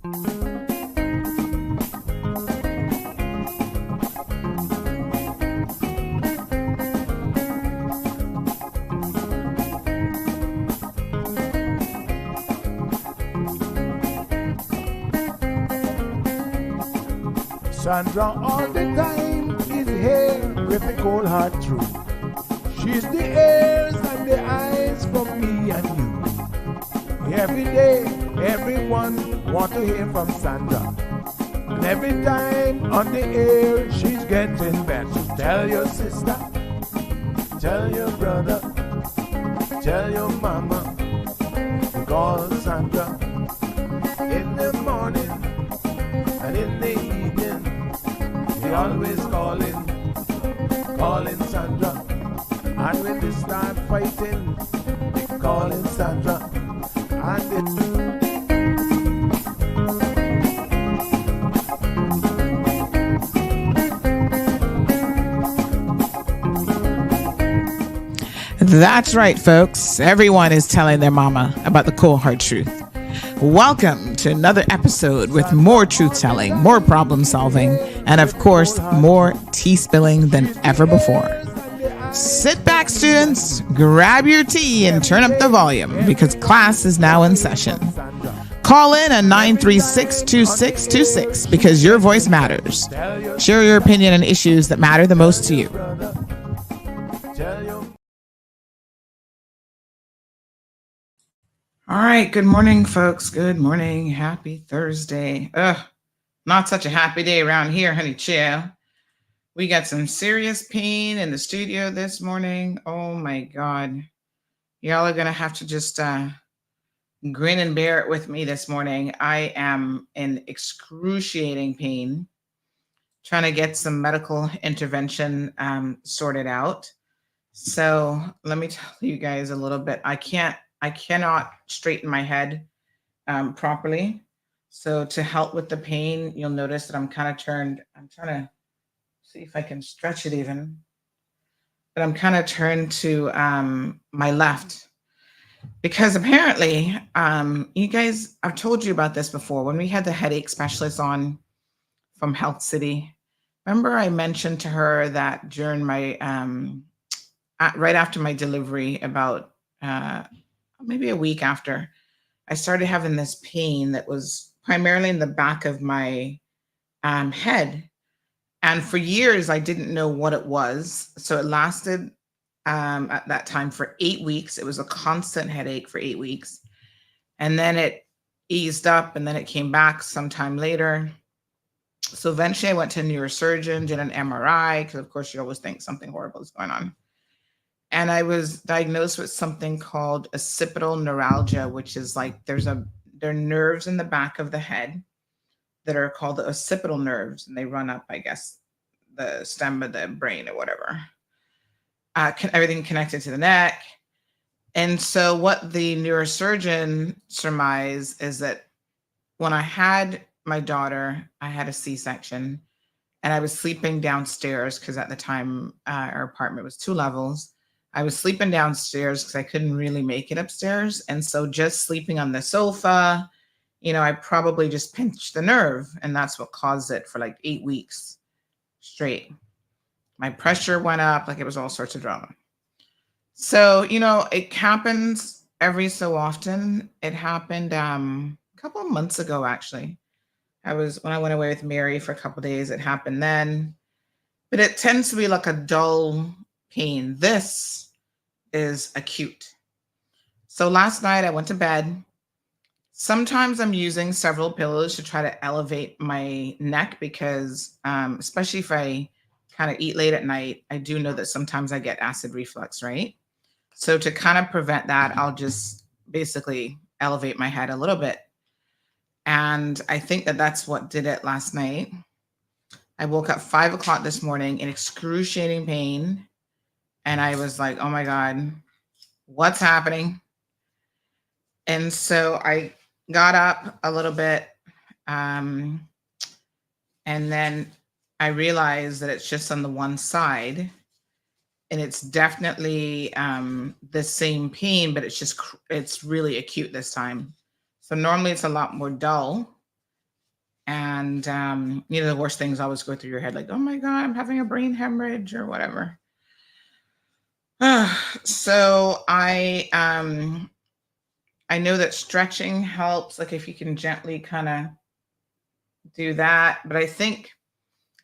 Sandra all the time is here with the cold hard truth. She's the ears and the eyes for me and you. Every day, everyone want to hear from Sandra. And every time on the air, she's getting better. Tell your sister, tell your brother, tell your mama, call Sandra in the morning and in the evening. They always calling Sandra. And when they start fighting, they calling Sandra. And That's right, folks. Everyone is telling their mama about the cold hard truth. Welcome to another episode with more truth telling, more problem solving, and of course, more tea spilling than ever before. Sit back, students, grab your tea and turn up the volume because class is now in session. Call in at 936-2626 because your voice matters. Share your opinion on issues that matter the most to you. All right. Good morning, folks. Good morning. Happy Thursday. Not such a happy day around here, honey chill. We got some serious pain in the studio this morning. Oh my God. Y'all are going to have to just grin and bear it with me this morning. I am in excruciating pain, trying to get some medical intervention sorted out. So let me tell you guys a little bit. I cannot straighten my head properly. So to help with the pain, you'll notice that I'm kind of turned. I'm trying to see if I can stretch it even. But I'm kind of turned to my left because apparently, you guys, I've told you about this before. When we had the headache specialist on from Health City, remember I mentioned to her that during my, right after my delivery, about maybe a week after, I started having this pain that was primarily in the back of my head. And for years, I didn't know what it was. So it lasted at that time for 8 weeks. It was a constant headache for 8 weeks. And then it eased up and then it came back sometime later. So eventually I went to a neurosurgeon, did an MRI, because of course you always think something horrible is going on. And I was diagnosed with something called occipital neuralgia, which is like there are nerves in the back of the head that are called the occipital nerves, and they run up, I guess, the stem of the brain or whatever. Everything connected to the neck. And so what the neurosurgeon surmised is that when I had my daughter, I had a C-section, and I was sleeping downstairs because at the time our apartment was 2 levels. I was sleeping downstairs because I couldn't really make it upstairs. And so just sleeping on the sofa, I probably just pinched the nerve, and that's what caused it for like 8 weeks straight. My pressure went up, like it was all sorts of drama. So, it happens every so often. It happened a couple of months ago, actually. When I went away with Mary for a couple of days, it happened then. But it tends to be like a dull pain. This is acute. So last night I went to bed. Sometimes I'm using several pillows to try to elevate my neck because especially if I kind of eat late at night, I do know that sometimes I get acid reflux, right? So to kind of prevent that, I'll just basically elevate my head a little bit. And I think that that's what did it last night. I woke up 5 o'clock this morning in excruciating pain. And I was like, oh my God, what's happening? And so I got up a little bit. And then I realized that it's just on the one side. And it's definitely the same pain, but it's really acute this time. So normally it's a lot more dull. And, the worst things always go through your head, like, oh my God, I'm having a brain hemorrhage or whatever. So I know that stretching helps, like if you can gently kind of do that. But I think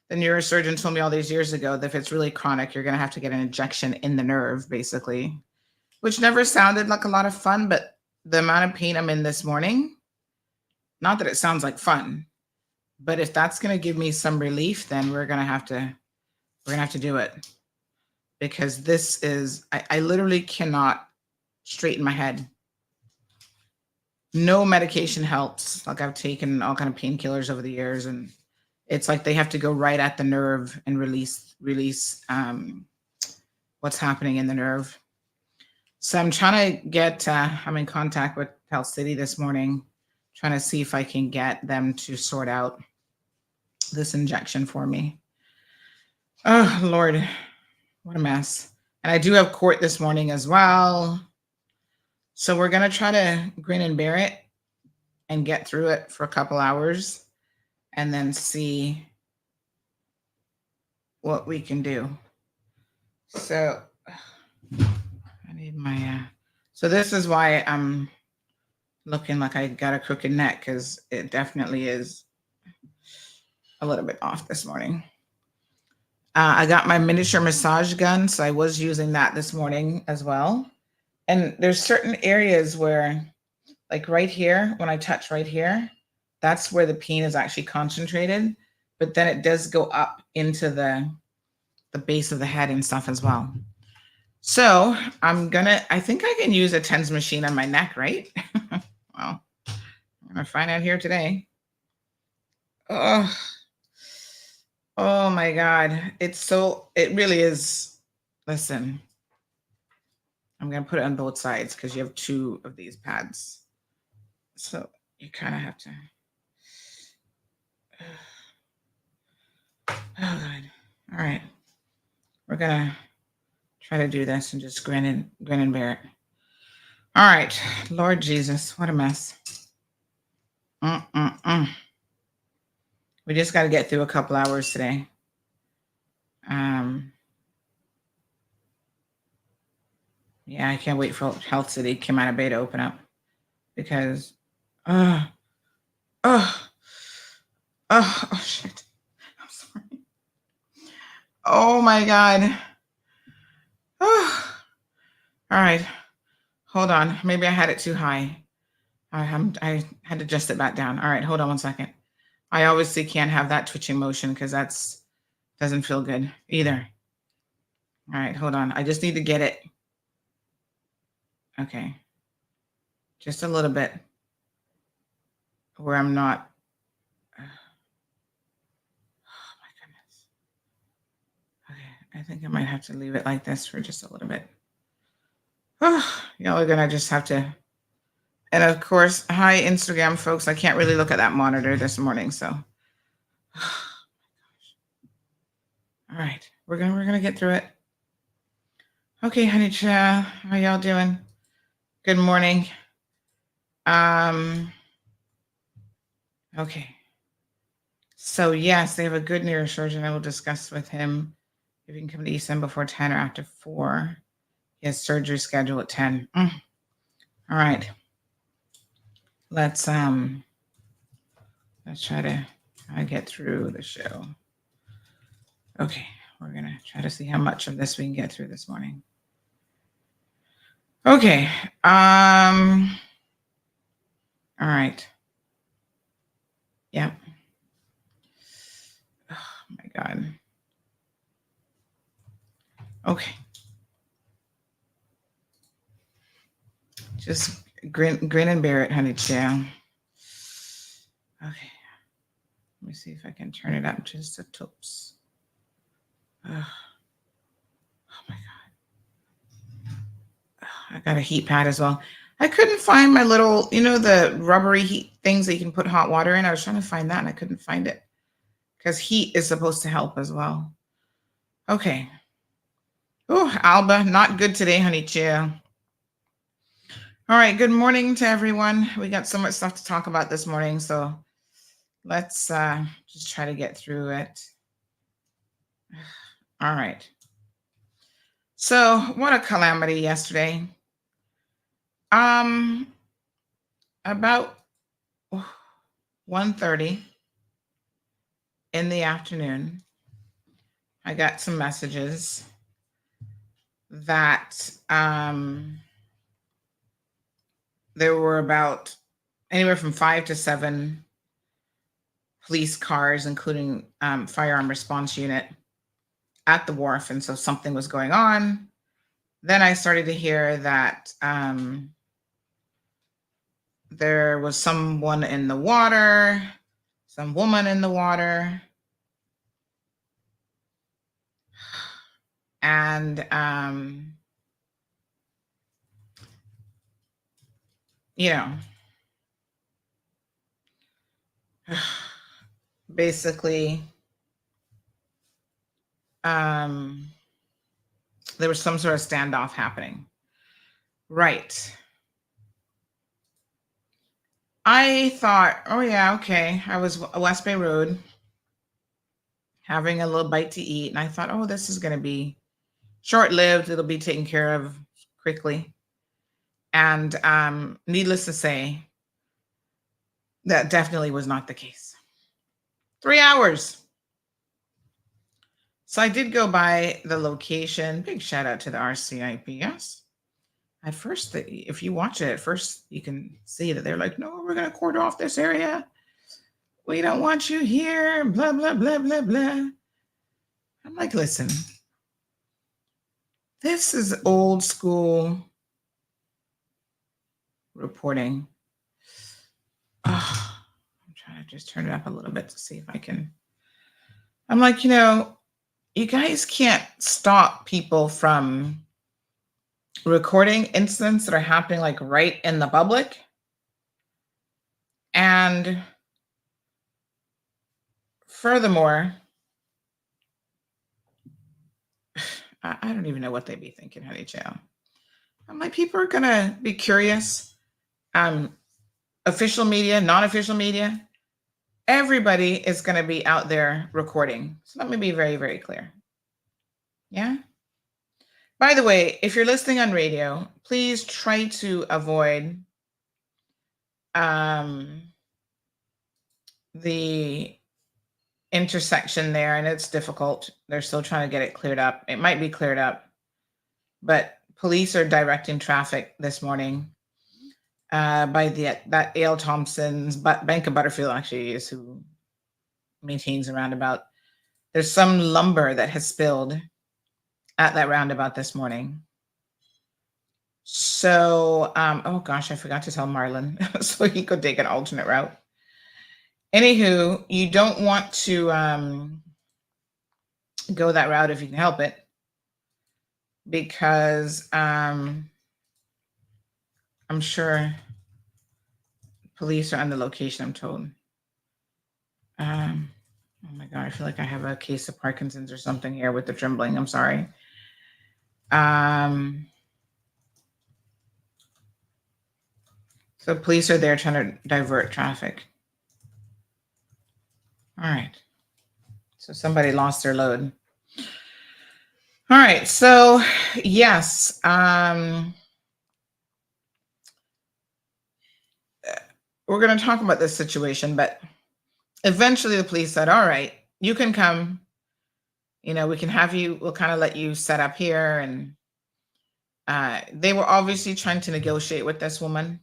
the neurosurgeon told me all these years ago that if it's really chronic, you're going to have to get an injection in the nerve, basically, which never sounded like a lot of fun. But the amount of pain I'm in this morning, not that it sounds like fun, but if that's going to give me some relief, then we're going to have to do it, because this is, I literally cannot straighten my head. No medication helps. Like I've taken all kind of painkillers over the years, and it's like they have to go right at the nerve and release what's happening in the nerve. So I'm trying to get, I'm in contact with Health City this morning, trying to see if I can get them to sort out this injection for me. Oh, Lord, what a mess. And I do have court this morning as well. So we're going to try to grin and bear it and get through it for a couple hours and then see what we can do. So I need my, so this is why I'm looking like I got a crooked neck, because it definitely is a little bit off this morning. I got my miniature massage gun, so I was using that this morning as well. And there's certain areas where, like right here, when I touch right here, that's where the pain is actually concentrated. But then it does go up into the base of the head and stuff as well. So I think I can use a TENS machine on my neck, right? Well, I'm going to find out here today. Oh my God. It really is. Listen, I'm going to put it on both sides because you have two of these pads. So you kind of have to. Oh God. All right. We're going to try to do this and just grin and bear it. All right. Lord Jesus, what a mess. We just got to get through a couple hours today. Yeah, I can't wait for Health City, Kimana Bay to open up, because, oh shit. I'm sorry. Oh my God. Oh. All right. Hold on. Maybe I had it too high. I had to adjust it back down. All right. Hold on one second. I obviously can't have that twitching motion because doesn't feel good either. All right. Hold on. I just need to get it. Okay. Just a little bit where I'm not. Oh my goodness. Okay. I think I might have to leave it like this for just a little bit. Oh, y'all are going to just have to. And of course, hi, Instagram folks. I can't really look at that monitor this morning, so. Oh my gosh. All right. We're gonna get through it. Okay, honey child. How y'all doing? Good morning. Okay. So yes, they have a good neurosurgeon. I will discuss with him if he can come to East End before 10 or after 4. He has surgery scheduled at 10. All right. Let's try to get through the show. Okay, we're gonna try to see how much of this we can get through this morning. Okay. All right. Yep. Oh my God. Okay. Just grin and bear it, honey child. Okay. Let me see if I can turn it up just a tops. Oh my God. I got a heat pad as well. I couldn't find my little, the rubbery heat things that you can put hot water in. I was trying to find that and I couldn't find it, because heat is supposed to help as well. Okay. Oh, Alba, not good today, honey chill. All right. Good morning to everyone. We got so much stuff to talk about this morning, so Let's just try to get through it. All right. So, what a calamity yesterday. About 1:30 in the afternoon, I got some messages that there were about anywhere from 5 to 7 police cars, including firearm response unit, at the wharf, and so something was going on. Then I started to hear that there was someone in the water, some woman in the water, and you know, basically, there was some sort of standoff happening. Right. I thought, oh yeah, okay. I was West Bay Road having a little bite to eat, and I thought, oh, this is going to be short-lived. It'll be taken care of quickly. And needless to say, that definitely was not the case. 3 hours. So I did go by the location. Big shout out to the RCIPS. At first, if you watch it, at first you can see that they're like, no, we're going to cordon off this area. We don't want you here, blah, blah, blah, blah, blah. I'm like, listen, this is old school reporting. I'm trying to just turn it up a little bit to see if I can. I'm like, you guys can't stop people from recording incidents that are happening like right in the public. And furthermore, I don't even know what they'd be thinking, honey child. I'm like, people are going to be curious. Official media, non-official media, everybody is going to be out there recording. So let me be very, very clear. Yeah. By the way, if you're listening on radio, please try to avoid the intersection there, and it's difficult. They're still trying to get it cleared up. It might be cleared up, but police are directing traffic this morning by that A.L. Thompson's Bank of Butterfield actually is who maintains a roundabout. There's some lumber that has spilled at that roundabout this morning. So, oh gosh, I forgot to tell Marlon so he could take an alternate route. Anywho, you don't want to go that route if you can help it, because I'm sure police are on the location, I'm told. Oh my God, I feel like I have a case of Parkinson's or something here with the trembling. I'm sorry. So police are there trying to divert traffic. All right. So somebody lost their load. All right. So yes. We're going to talk about this situation, but eventually the police said, all right, you can come. We can have you, we'll kind of let you set up here. And they were obviously trying to negotiate with this woman.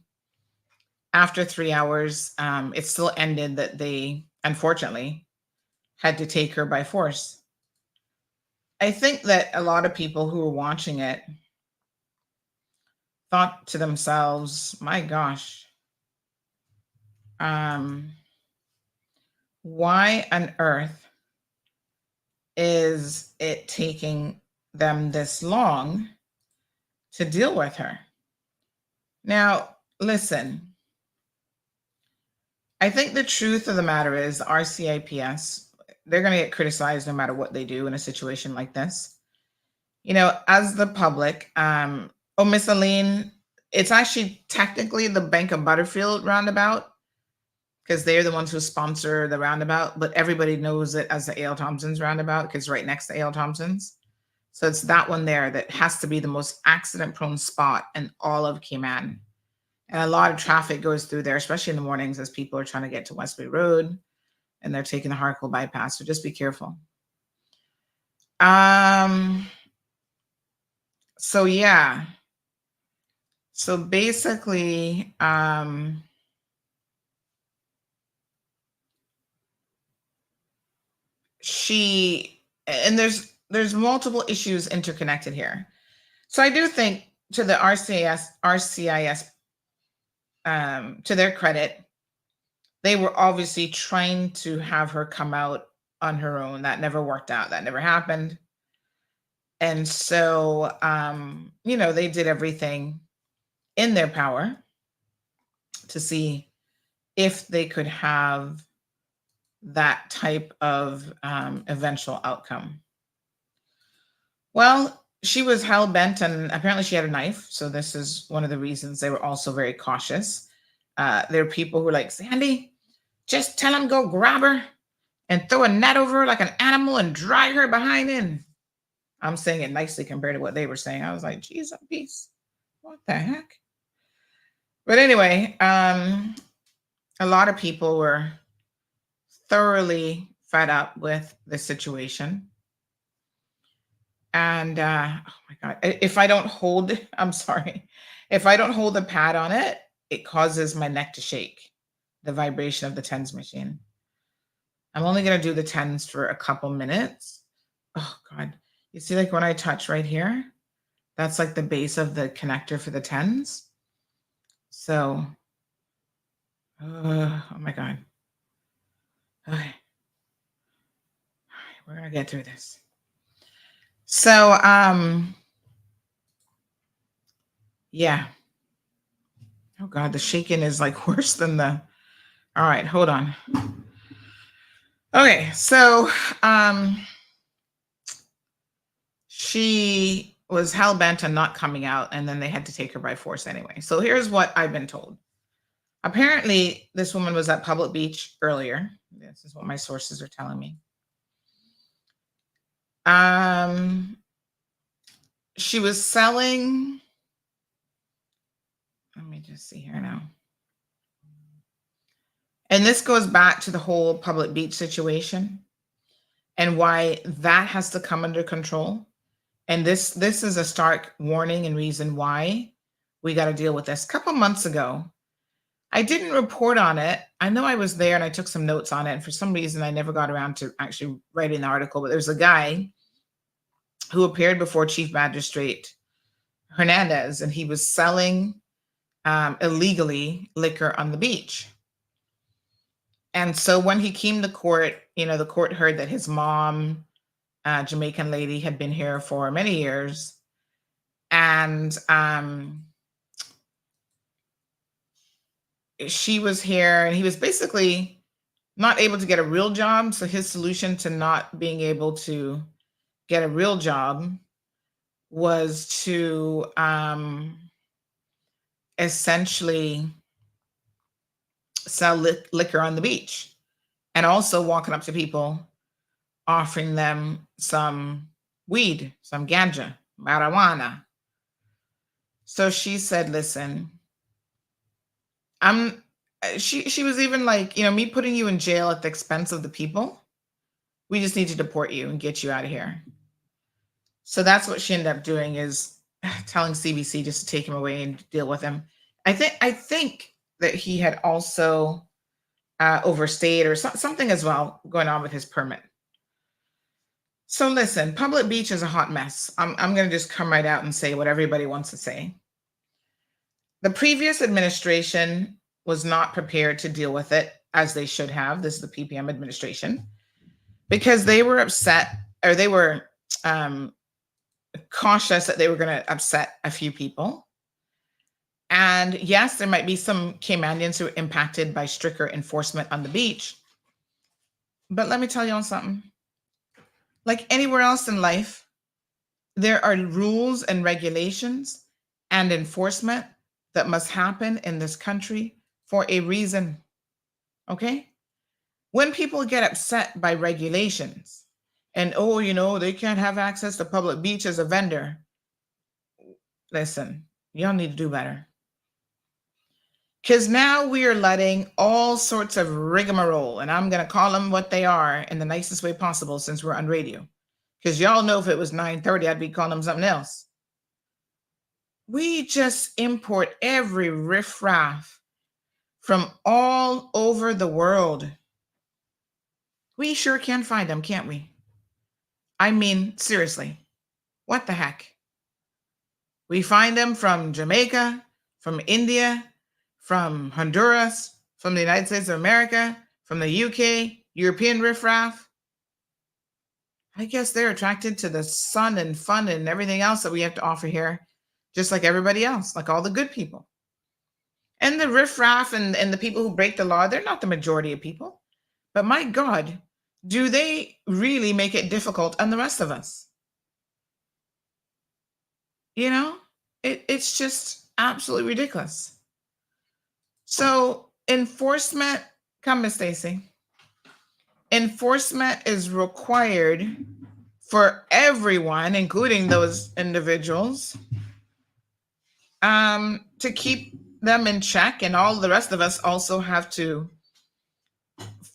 After 3 hours, it still ended that they, unfortunately, had to take her by force. I think that a lot of people who were watching it thought to themselves, my gosh, why on earth is it taking them this long to deal with her? Now, listen, I think the truth of the matter is RCIPS, they're going to get criticized no matter what they do in a situation like this. As the public, Miss Aline, it's actually technically the Bank of Butterfield roundabout, because they're the ones who sponsor the roundabout, but everybody knows it as the A.L. Thompson's roundabout because right next to A.L. Thompson's. So it's that one there that has to be the most accident-prone spot in all of Cayman. And a lot of traffic goes through there, especially in the mornings as people are trying to get to Westbury Road and they're taking the Hartwell bypass. So just be careful. So yeah. So basically, there's multiple issues interconnected here. So I do think to the RCIS, to their credit, they were obviously trying to have her come out on her own. That never worked out. That never happened. And so, they did everything in their power to see if they could have that type of eventual outcome. Well, she was hell-bent, and apparently she had a knife. So this is one of the reasons they were also very cautious. There are people who are like, Sandy, just tell him go grab her and throw a net over her like an animal and drag her behind in. I'm saying it nicely compared to what they were saying. I was like, geez, peace. What the heck? But anyway, a lot of people were thoroughly fed up with the situation. And oh my God, if I don't hold the pad on it, it causes my neck to shake, the vibration of the TENS machine. I'm only going to do the TENS for a couple minutes. Oh God, you see like when I touch right here, that's like the base of the connector for the TENS. So, oh my God. Okay. We're going to get through this. So, yeah. Oh God, the shaking is like worse than all right, hold on. Okay, so, she was hell-bent on not coming out, and then they had to take her by force anyway. So here's what I've been told. Apparently, this woman was at Public Beach earlier. This is what my sources are telling me. She was selling, let me just see here now. And this goes back to the whole Public Beach situation and why that has to come under control. And this is a stark warning and reason why we got to deal with this. A couple months ago, I didn't report on it. I know I was there and I took some notes on it. And for some reason, I never got around to actually writing the article. But there's a guy who appeared before Chief Magistrate Hernandez, and he was selling illegally liquor on the beach. And so when he came to court, the court heard that his mom, Jamaican lady, had been here for many years. And she was here, and he was basically not able to get a real job. So his solution to not being able to get a real job was to essentially sell liquor on the beach, and also walking up to people, offering them some weed, some ganja, marijuana. So she said, listen, she was even like, me putting you in jail at the expense of the people. We just need to deport you and get you out of here. So that's what she ended up doing, is telling CBC just to take him away and deal with him. I think that he had also overstayed or something as well going on with his permit. So listen, Public Beach is a hot mess. I'm going to just come right out and say what everybody wants to say. The previous administration was not prepared to deal with it as they should have. This is the PPM administration, because they were upset, or they were cautious that they were going to upset a few people. And yes, there might be some Caymanians who are impacted by stricter enforcement on the beach. But let me tell you on something. Like anywhere else in life, there are rules and regulations and enforcement that must happen in this country for a reason. Okay? When people get upset by regulations and, oh, they can't have access to public beach as a vendor, listen, y'all need to do better. Because now we are letting all sorts of rigmarole, and I'm going to call them what they are in the nicest way possible since we're on radio. Because y'all know if it was 9:30, I'd be calling them something else. We just import every riffraff from all over the world. We sure can find them, can't we? I mean, seriously, what the heck? We find them from Jamaica, from India, from Honduras, from the United States of America, from the UK, European riffraff. I guess they're attracted to the sun and fun and everything else that we have to offer here, just like everybody else, like all the good people. And the riffraff and the people who break the law, they're not the majority of people. But my God, do they really make it difficult on the rest of us? It's just absolutely ridiculous. So enforcement, come Miss Stacy. Enforcement is required for everyone, including those individuals, to keep them in check, and all the rest of us also have to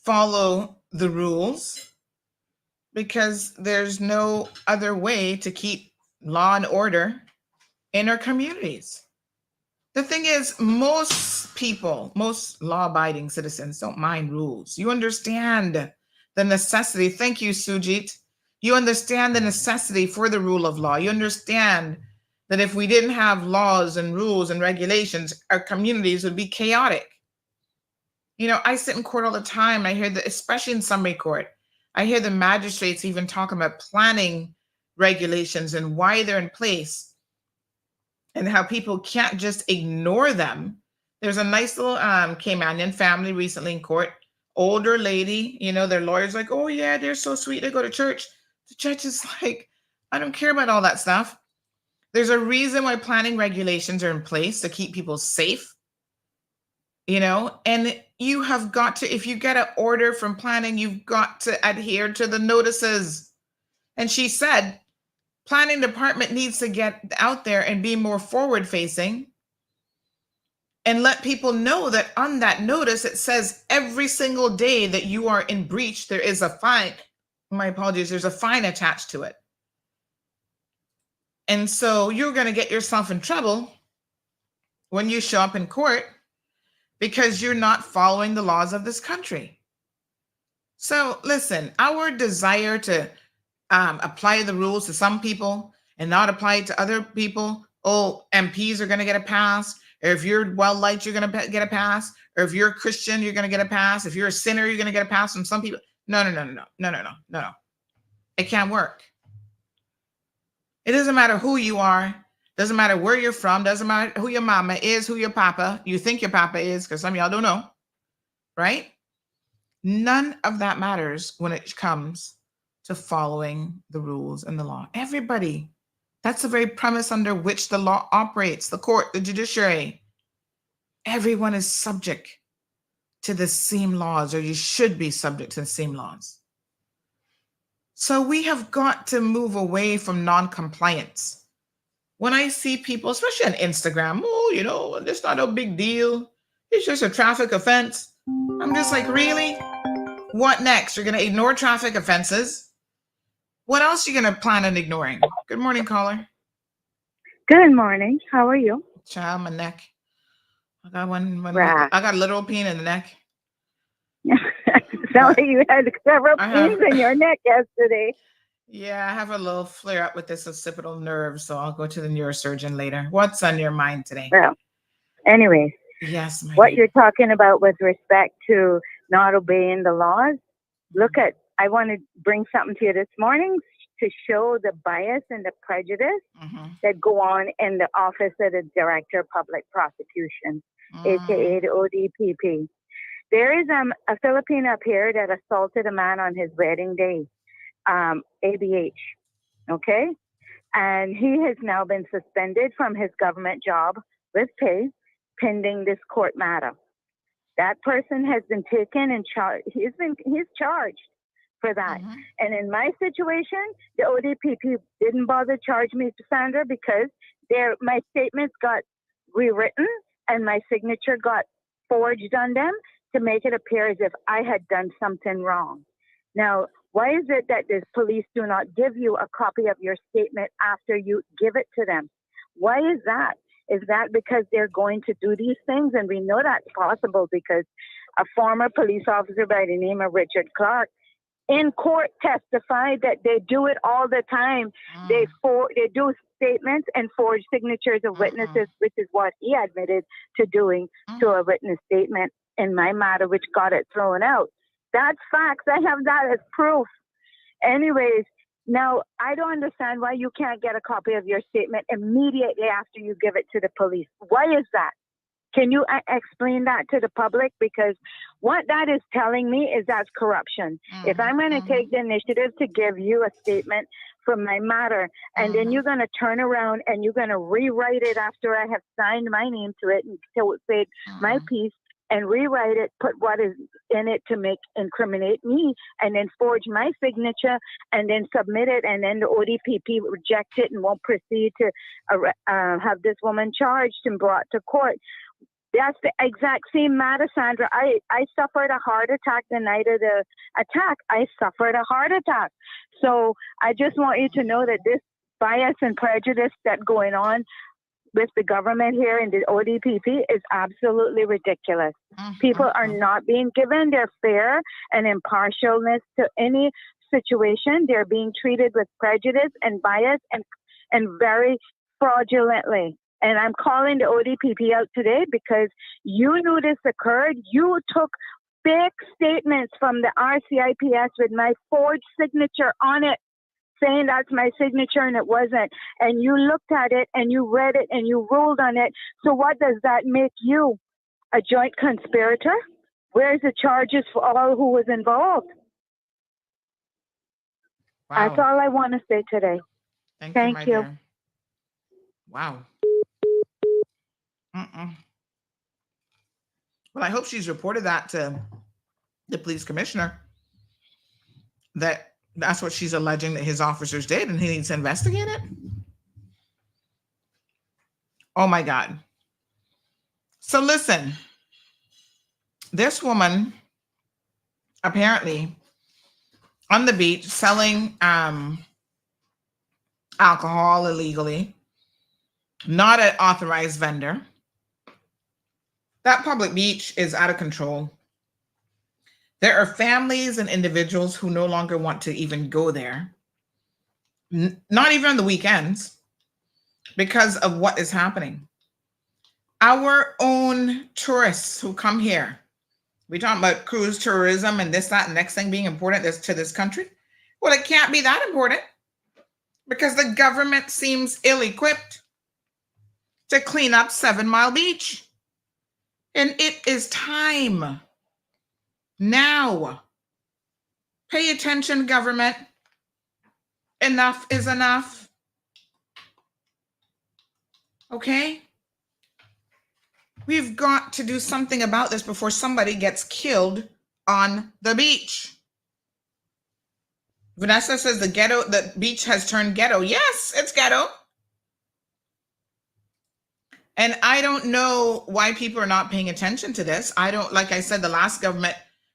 follow the rules because there's no other way to keep law and order in our communities. The thing is, most people, most law-abiding citizens don't mind rules. You understand the necessity. Thank you, Sujit. You understand the necessity for the rule of law. You understand that if we didn't have laws and rules and regulations, our communities would be chaotic. I sit in court all the time. I hear that, especially in summary court, I hear the magistrates even talk about planning regulations and why they're in place and how people can't just ignore them. There's a nice little Caymanian family recently in court, older lady, their lawyer's like, oh yeah, they're so sweet, they go to church. The judge is like, I don't care about all that stuff. There's a reason why planning regulations are in place to keep people safe, and you have got to, if you get an order from planning, you've got to adhere to the notices. And she said, planning department needs to get out there and be more forward facing and let people know that on that notice, it says every single day that you are in breach, there is a fine. My apologies, there's a fine attached to it. And so you're going to get yourself in trouble when you show up in court because you're not following the laws of this country. So listen, our desire to apply the rules to some people and not apply it to other people. Oh, MPs are going to get a pass. Or if you're well-liked, you're going to get a pass. Or if you're a Christian, you're going to get a pass. If you're a sinner, you're going to get a pass from some people. No. It can't work. It doesn't matter who you are. Doesn't matter where you're from. Doesn't matter who your mama is, who your papa. You think your papa is, because some of y'all don't know, right? None of that matters when it comes to following the rules and the law. Everybody. That's the very premise under which the law operates, the court, the judiciary. Everyone is subject to the same laws, or you should be subject to the same laws. So we have got to move away from non-compliance. When I see people, especially on Instagram, it's not a big deal. It's just a traffic offense. I'm just like, really? What next? You're going to ignore traffic offenses? What else are you going to plan on ignoring? Good morning, caller. Good morning. How are you? Child, my neck. I got I got a little pain in the neck. Sounds like you had several pains in your neck yesterday. Yeah, I have a little flare up with this occipital nerve, so I'll go to the neurosurgeon later. What's on your mind today? Well, anyways, yes, what you're talking about with respect to not obeying the laws, I want to bring something to you this morning to show the bias and the prejudice that go on in the office of the Director of Public Prosecution, aka the ODPP. There is a Filipino up here that assaulted a man on his wedding day, ABH, okay? And he has now been suspended from his government job with pay pending this court matter. That person has been taken and charged. He's charged for that. Mm-hmm. And in my situation, the ODPP didn't bother charge me, Sandra, because my statements got rewritten and my signature got forged on them to make it appear as if I had done something wrong. Now, why is it that the police do not give you a copy of your statement after you give it to them? Why is that? Is that because they're going to do these things? And we know that's possible because a former police officer by the name of Richard Clark in court testified that they do it all the time. They do statements and forge signatures of witnesses, which is what he admitted to doing to a witness statement in my matter, which got it thrown out. That's facts. I have that as proof. Anyways, now I don't understand why you can't get a copy of your statement immediately after you give it to the police. Why is that? Can you explain that to the public? Because what that is telling me is that's corruption. If I'm going to take the initiative to give you a statement from my matter, and then you're going to turn around and you're going to rewrite it after I have signed my name to it and say my piece, and rewrite it, put what is in it to incriminate me, and then forge my signature, and then submit it, and then the ODPP reject it and won't proceed to have this woman charged and brought to court. That's the exact same matter, Sandra. I suffered a heart attack the night of the attack. I suffered a heart attack. So I just want you to know that this bias and prejudice that's going on with the government here and the ODPP is absolutely ridiculous. People are not being given their fair and impartialness to any situation. They're being treated with prejudice and bias and very fraudulently. And I'm calling the ODPP out today because you knew this occurred. You took fake statements from the RCIPS with my forged signature on it, saying that's my signature and it wasn't. And you looked at it and you read it and you ruled on it. So what does that make you? A joint conspirator? Where's the charges for all who was involved? Wow. That's all I want to say today. Thank you. Dear. Wow. Well, I hope she's reported that to the police commissioner, that's what she's alleging that his officers did, and he needs to investigate it. Oh my God. So listen, this woman apparently on the beach selling alcohol illegally, not an authorized vendor. That public beach is out of control. There are families and individuals who no longer want to even go there, not even on the weekends, because of what is happening. Our own tourists who come here, we talk about cruise tourism and this, that, and next thing being important to this country. Well, it can't be that important because the government seems ill-equipped to clean up 7 Mile Beach. And it is time now. Pay attention, government. Enough is enough. Okay? We've got to do something about this before somebody gets killed on the beach. Vanessa says the beach has turned ghetto. Yes, it's ghetto. And I don't know why people are not paying attention to this. Like I said, the last government,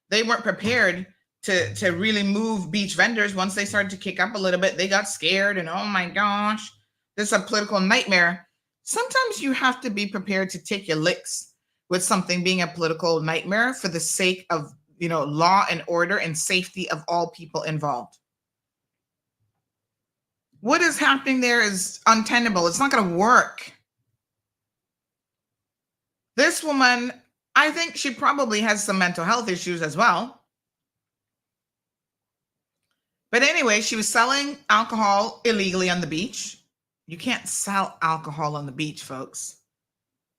they weren't prepared to really move beach vendors. Once they started to kick up a little bit, they got scared and oh my gosh, this is a political nightmare. Sometimes you have to be prepared to take your licks with something being a political nightmare for the sake of, law and order and safety of all people involved. What is happening there is untenable. It's not going to work. This woman, I think she probably has some mental health issues as well. But anyway, she was selling alcohol illegally on the beach. You can't sell alcohol on the beach, folks.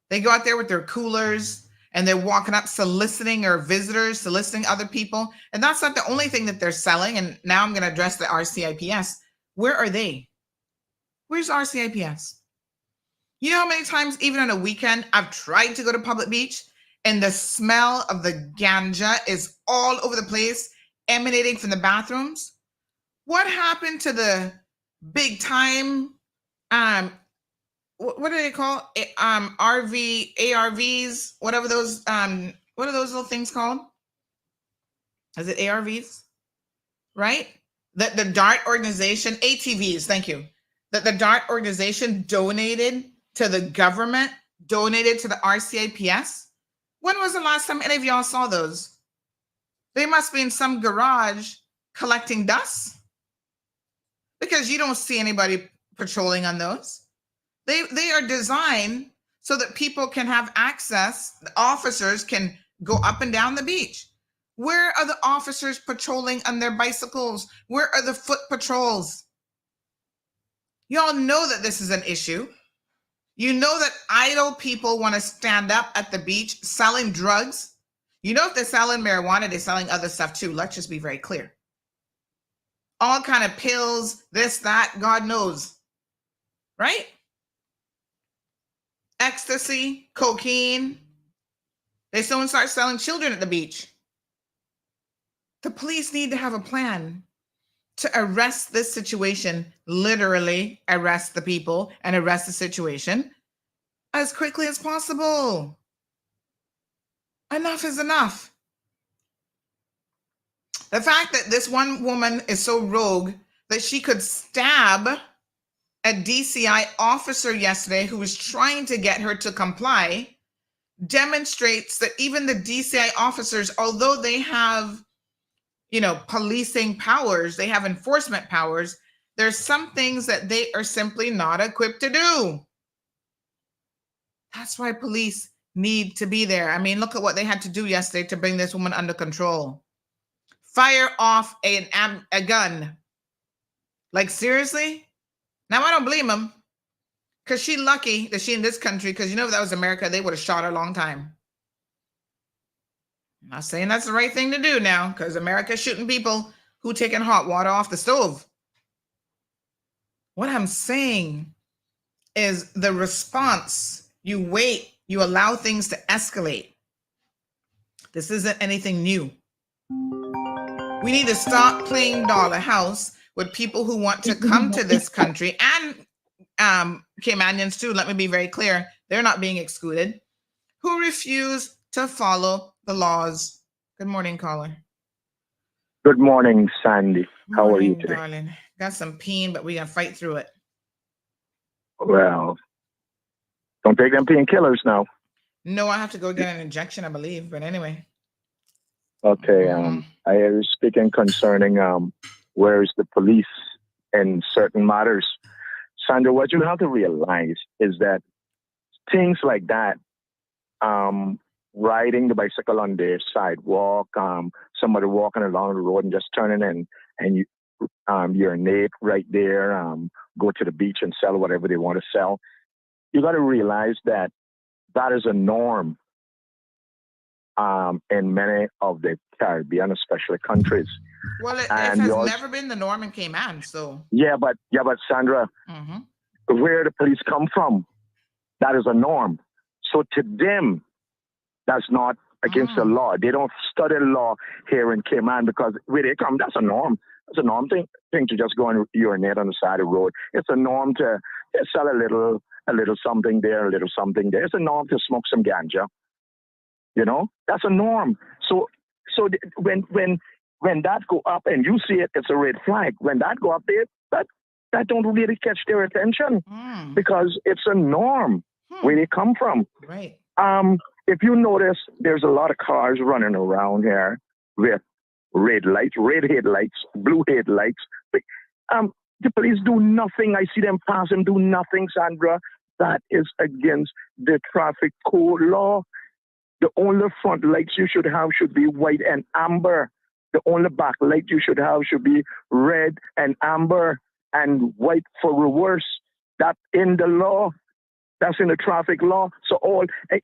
They go out there with their coolers and they're walking up soliciting or visitors, soliciting other people. And that's not the only thing that they're selling. And now I'm going to address the RCIPS. Where are they? Where's RCIPS? You know how many times, even on a weekend, I've tried to go to public beach and the smell of the ganja is all over the place, emanating from the bathrooms. What happened to the big time, what do they call it? ARVs, whatever those, what are those little things called? Is it ARVs? Right? The DART organization, ATVs, thank you. That the DART organization donated to the government, donated to the RCAPS. When was the last time any of y'all saw those? They must be in some garage collecting dust, because you don't see anybody patrolling on those. They are designed so that people can have access, the officers can go up and down the beach. Where are the officers patrolling on their bicycles? Where are the foot patrols? Y'all know that this is an issue. You know that idle people want to stand up at the beach selling drugs. You know, if they're selling marijuana, they're selling other stuff too. Let's just be very clear. All kind of pills, this, that, God knows. Right? Ecstasy, cocaine. They soon start selling children at the beach. The police need to have a plan to arrest this situation, literally arrest the people and arrest the situation as quickly as possible. Enough is enough. The fact that this one woman is so rogue that she could stab a DCI officer yesterday who was trying to get her to comply demonstrates that even the DCI officers, although they have, policing powers, they have enforcement powers, there's some things that they are simply not equipped to do. That's why police need to be there. I mean, look at what they had to do yesterday to bring this woman under control. Fire off a gun. Like, seriously? Now, I don't blame them, because she's lucky that she's in this country, because if that was America, they would have shot her a long time. I'm not saying that's the right thing to do now, because America's shooting people who taking hot water off the stove. What I'm saying is the response, you wait, you allow things to escalate. This isn't anything new. We need to stop playing dollar house with people who want to come to this country, and Caymanians too, let me be very clear, they're not being excluded, who refuse to follow the laws. Good morning, caller. Good morning, Sandy. How are you today? Darling. Got some pain, but we're going to fight through it. Well, don't take them painkillers now. No, I have to go get an injection, I believe, but anyway. Okay, I was speaking concerning where is the police in certain matters. Sandra, what you have to realize is that things like that, riding the bicycle on the sidewalk, somebody walking along the road and just turning in and you urinate right there, go to the beach and sell whatever they want to sell. You got to realize that that is a norm in many of the Caribbean, especially countries. Well, it has never been the norm in Cayman, so. Yeah, but Sandra, where the police come from, that is a norm. So to them, that's not against the law. They don't study law here in Cayman, because where they come, that's a norm. It's a norm thing to just go and urinate on the side of the road. It's a norm to sell a little something there, a little something there. It's a norm to smoke some ganja. That's a norm. So when that go up and you see it, it's a red flag. When that go up there, that don't really catch their attention because it's a norm where they come from. Right. If you notice, there's a lot of cars running around here with red headlights, blue headlights. The police do nothing. I see them pass and do nothing, Sandra. That is against the traffic code law. The only front lights you should have should be white and amber. The only back light you should have should be red and amber and white for reverse. That's in the law. That's in the traffic law. So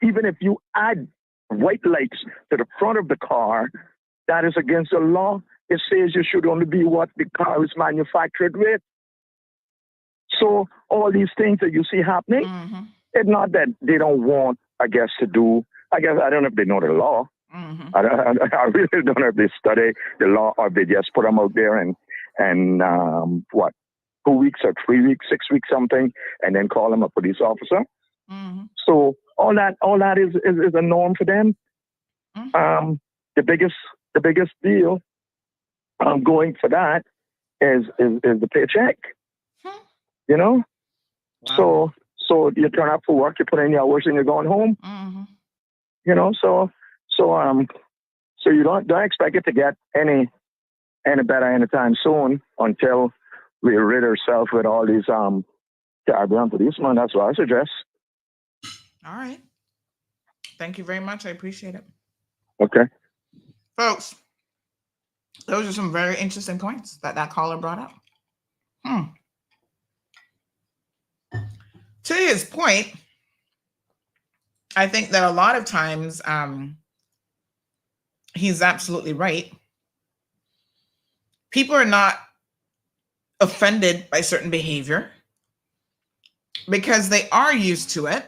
even if you add white lights to the front of the car, that is against the law. It says you should only be what the car is manufactured with. So all these things that you see happening, it's not that they don't want, I guess, to do I guess I don't know if they know the law. Mm-hmm. I really don't know if they study the law or if they just put them out there and 2 weeks or 3 weeks, 6 weeks, something, and then call them a police officer. Mm-hmm. So all that is a norm for them. Mm-hmm. The biggest deal going for that is the paycheck. You know? Wow. So you turn up for work, you put in your hours, and you're going home. Mm-hmm. You know, so you don't expect it to get any better anytime soon until we rid ourselves with all these Caribbean policemen. That's what I suggest. All right. Thank you very much. I appreciate it. Okay. Folks, those are some very interesting points that caller brought up. To his point, I think that a lot of times he's absolutely right. People are not offended by certain behavior because they are used to it.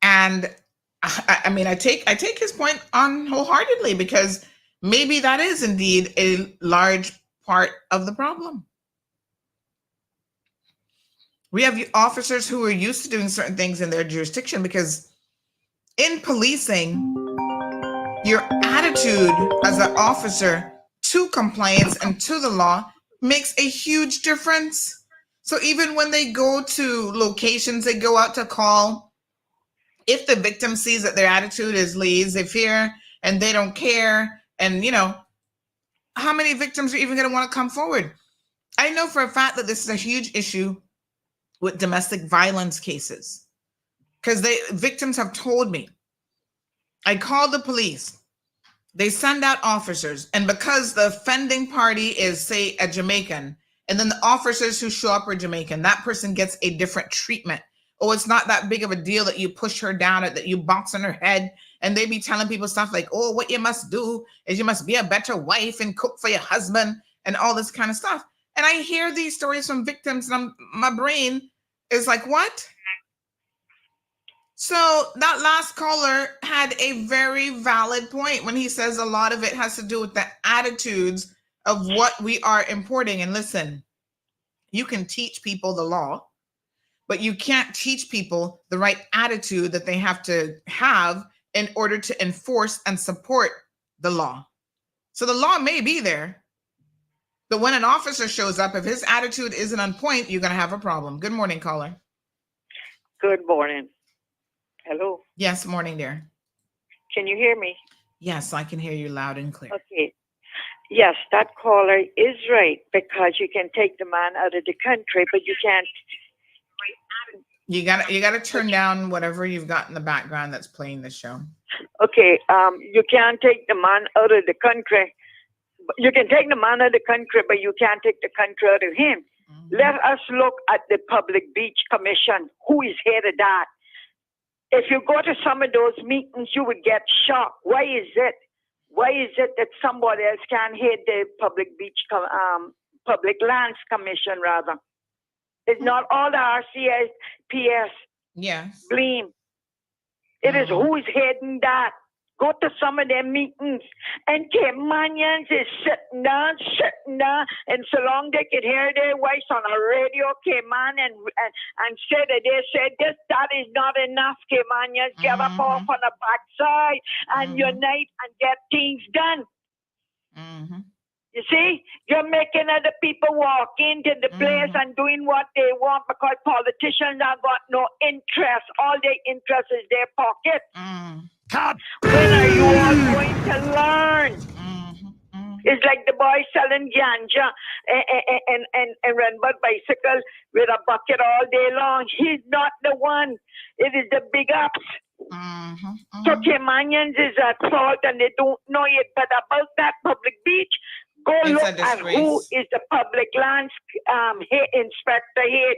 And I mean, I take his point on wholeheartedly, because maybe that is indeed a large part of the problem. We have officers who are used to doing certain things in their jurisdiction, because in policing, your attitude as an officer to compliance and to the law makes a huge difference. So even when they go to locations, they go out to call, if the victim sees that their attitude is laissez-faire and they don't care, and how many victims are even going to want to come forward? I know for a fact that this is a huge issue with domestic violence cases, because victims have told me, I called the police, they send out officers, and because the offending party is, say, a Jamaican, and then the officers who show up are Jamaican, that person gets a different treatment. Oh, it's not that big of a deal that you push her down, that you box on her head. And they be telling people stuff like, oh, what you must do is you must be a better wife and cook for your husband and all this kind of stuff. And I hear these stories from victims, and my brain is like, what? So that last caller had a very valid point when he says a lot of it has to do with the attitudes of what we are importing. And listen, you can teach people the law, but you can't teach people the right attitude that they have to have in order to enforce and support the law. So the law may be there, but when an officer shows up, if his attitude isn't on point, you're going to have a problem. Good morning, caller. Good morning. Hello. Yes, morning, dear. Can you hear me? Yes, I can hear you loud and clear. Okay. Yes, that caller is right, because you can take the man out of the country, but you can't. You gotta turn down whatever you've got in the background that's playing the show. Okay. You can't take the man out of the country. You can take the man out of the country, but you can't take the country out of him. Mm-hmm. Let us look at the Public Beach Commission. Who is head of that? If you go to some of those meetings, you would get shocked. Why is it? Why is it that somebody else can head the Public Lands Commission, rather? It's not all the RCPS. Yes. Blame. It is who is heading that. Go to some of their meetings, and Caymanians is sitting down, and so long they can hear their voice on a radio, Cayman, and say that they said this, that is not enough. Caymanians get up off on the backside and unite and get things done. Mm-hmm. You see, you're making other people walk into the place and doing what they want, because politicians have got no interest. All their interest is their pocket. When are you all going to learn? It's like the boy selling ganja and run by bicycle with a bucket all day long. He's not the one. It is the big ups. So Caymanians is at fault, and they don't know it. But about that public beach, go look at who is the public lands inspector head.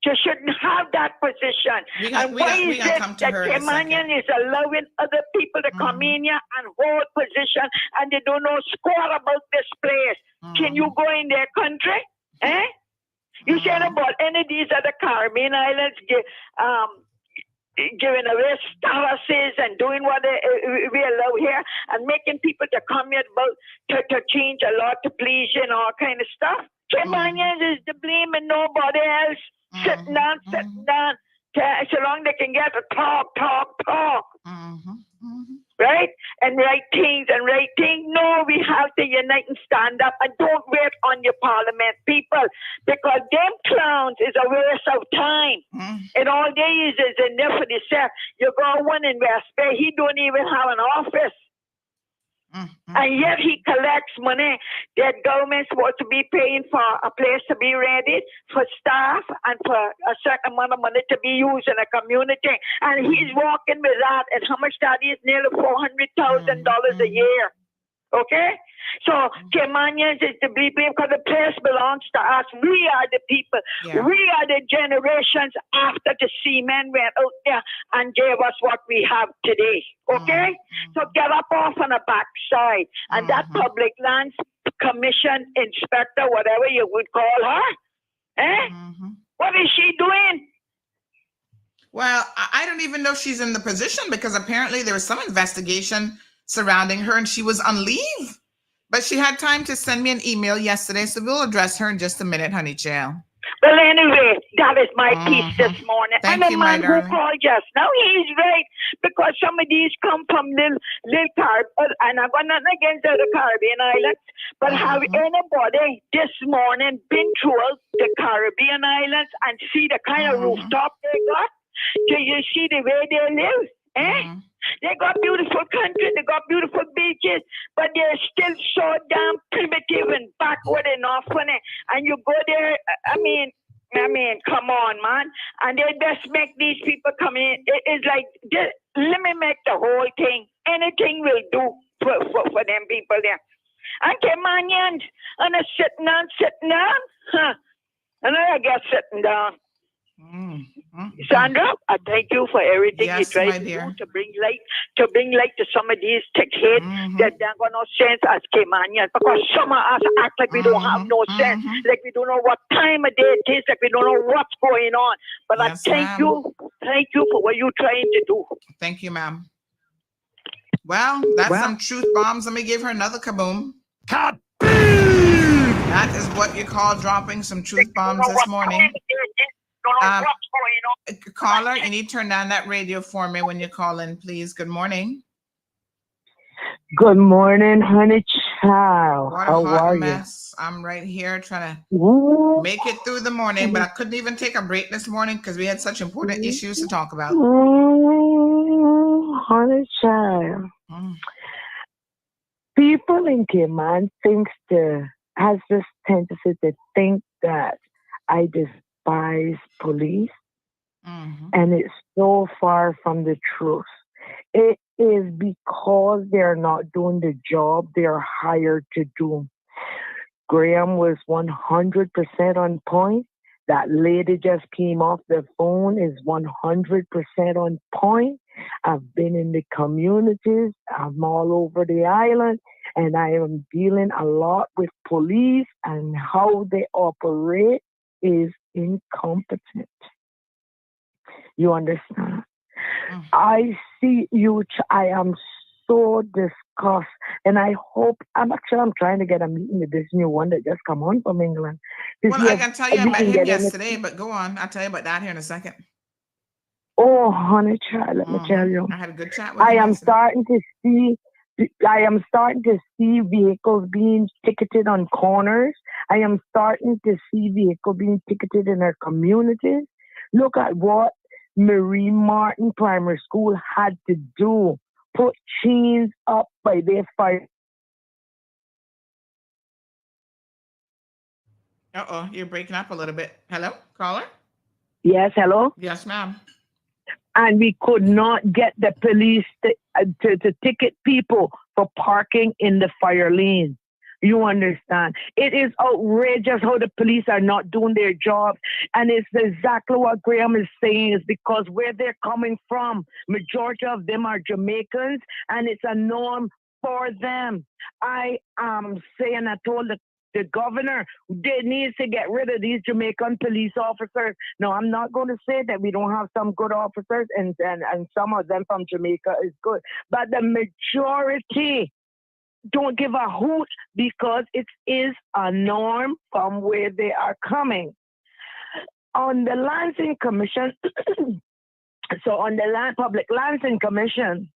You shouldn't have that position. Why is it that Caymanian is allowing other people to come in here and hold position, and they don't know squat about this place? Can you go in their country? You said about any of these other Caribbean islands, giving away statuses and doing what we allow here and making people to come here to change a law to please you and all kind of stuff. Caymanians is to blame and nobody else. Sitting down. So long they can get to talk. Right? And right things. No, we have to unite and stand up and don't wait on your parliament people because them clowns is a waste of time. And all they is enough for themselves. You go one in West Bay, he don't even have an office. And yet he collects money that government's supposed to be paying for a place to be ready for staff and for a certain amount of money to be used in a community. And he's walking with that. And how much that is? Nearly $400,000 a year. Okay? So Caymanians is to be blamed because the place belongs to us. We are the people. Yeah. We are the generations after the seamen went out there and gave us what we have today. Okay? So get up off on the backside. And that Public Lands Commission inspector, whatever you would call her, what is she doing? Well, I don't even know if she's in the position because apparently there was some investigation surrounding her and she was on leave. But she had time to send me an email yesterday, so we'll address her in just a minute, honey child. Well, anyway, that is my piece this morning. Thank and you, the man my who darling. called just now, he's right, because some of these come from little Caribbean, and I've got nothing against the Caribbean islands, but have anybody this morning been through the Caribbean islands and see the kind of rooftop they got? Do you see the way they live? They got beautiful country, they got beautiful beaches, but they're still so damn primitive and backward and off on it. And you go there, I mean, come on, man. And they just make these people come in. It's like, let me make the whole thing. Anything will do for them people there. And Caymanians, and they're sitting down. And I guess sitting down. Sandra, I thank you for everything you try to do to bring light to some of these thick heads that don't got no sense as Caymanians, because some of us act like we don't have no sense, like we don't know what time of day it is, like we don't know what's going on. But I thank you for what you're trying to do. Thank you, ma'am. Well, that's some truth bombs. Let me give her another kaboom. Kaboom! That is what you call dropping some truth bombs this morning. Caller, you need to turn down that radio for me when you call in, please. Good morning. Good morning, honey child. What a How hot are mess. You? I'm right here trying to make it through the morning, but I couldn't even take a break this morning because we had such important issues to talk about. Honey child. People in Cayman has this tendency to think that I despise police, and it's so far from the truth. It is because they're not doing the job they're hired to do. Graham was 100% on point. That lady just came off the phone, is 100% on point. I've been in the communities. I'm all over the island, and I am dealing a lot with police, and how they operate is incompetent. You understand? I see you. I am so disgusted, and I hope I'm trying to get a meeting with this new one that just come on from England. Well, I can tell you I met him yesterday, but go on. I'll tell you about that here in a second. Oh, honey child, let me tell you. I had a good chat with him. I am starting to see vehicles being ticketed on corners. I am starting to see vehicles being ticketed in our communities. Look at what Marie Martin Primary School had to do. Put chains up by their fire. You're breaking up a little bit. Hello, caller? Yes, hello? Yes, ma'am. And we could not get the police to ticket people for parking in the fire lane. You understand? It is outrageous how the police are not doing their job. And it's exactly what Graham is saying, is because where they're coming from, majority of them are Jamaicans, and it's a norm for them. I am saying, I told the The governor needs to get rid of these Jamaican police officers. No, I'm not going to say that we don't have some good officers and some of them from Jamaica is good. But the majority don't give a hoot because it is a norm from where they are coming. On the Lansing Commission, so on the Public Lansing Commission,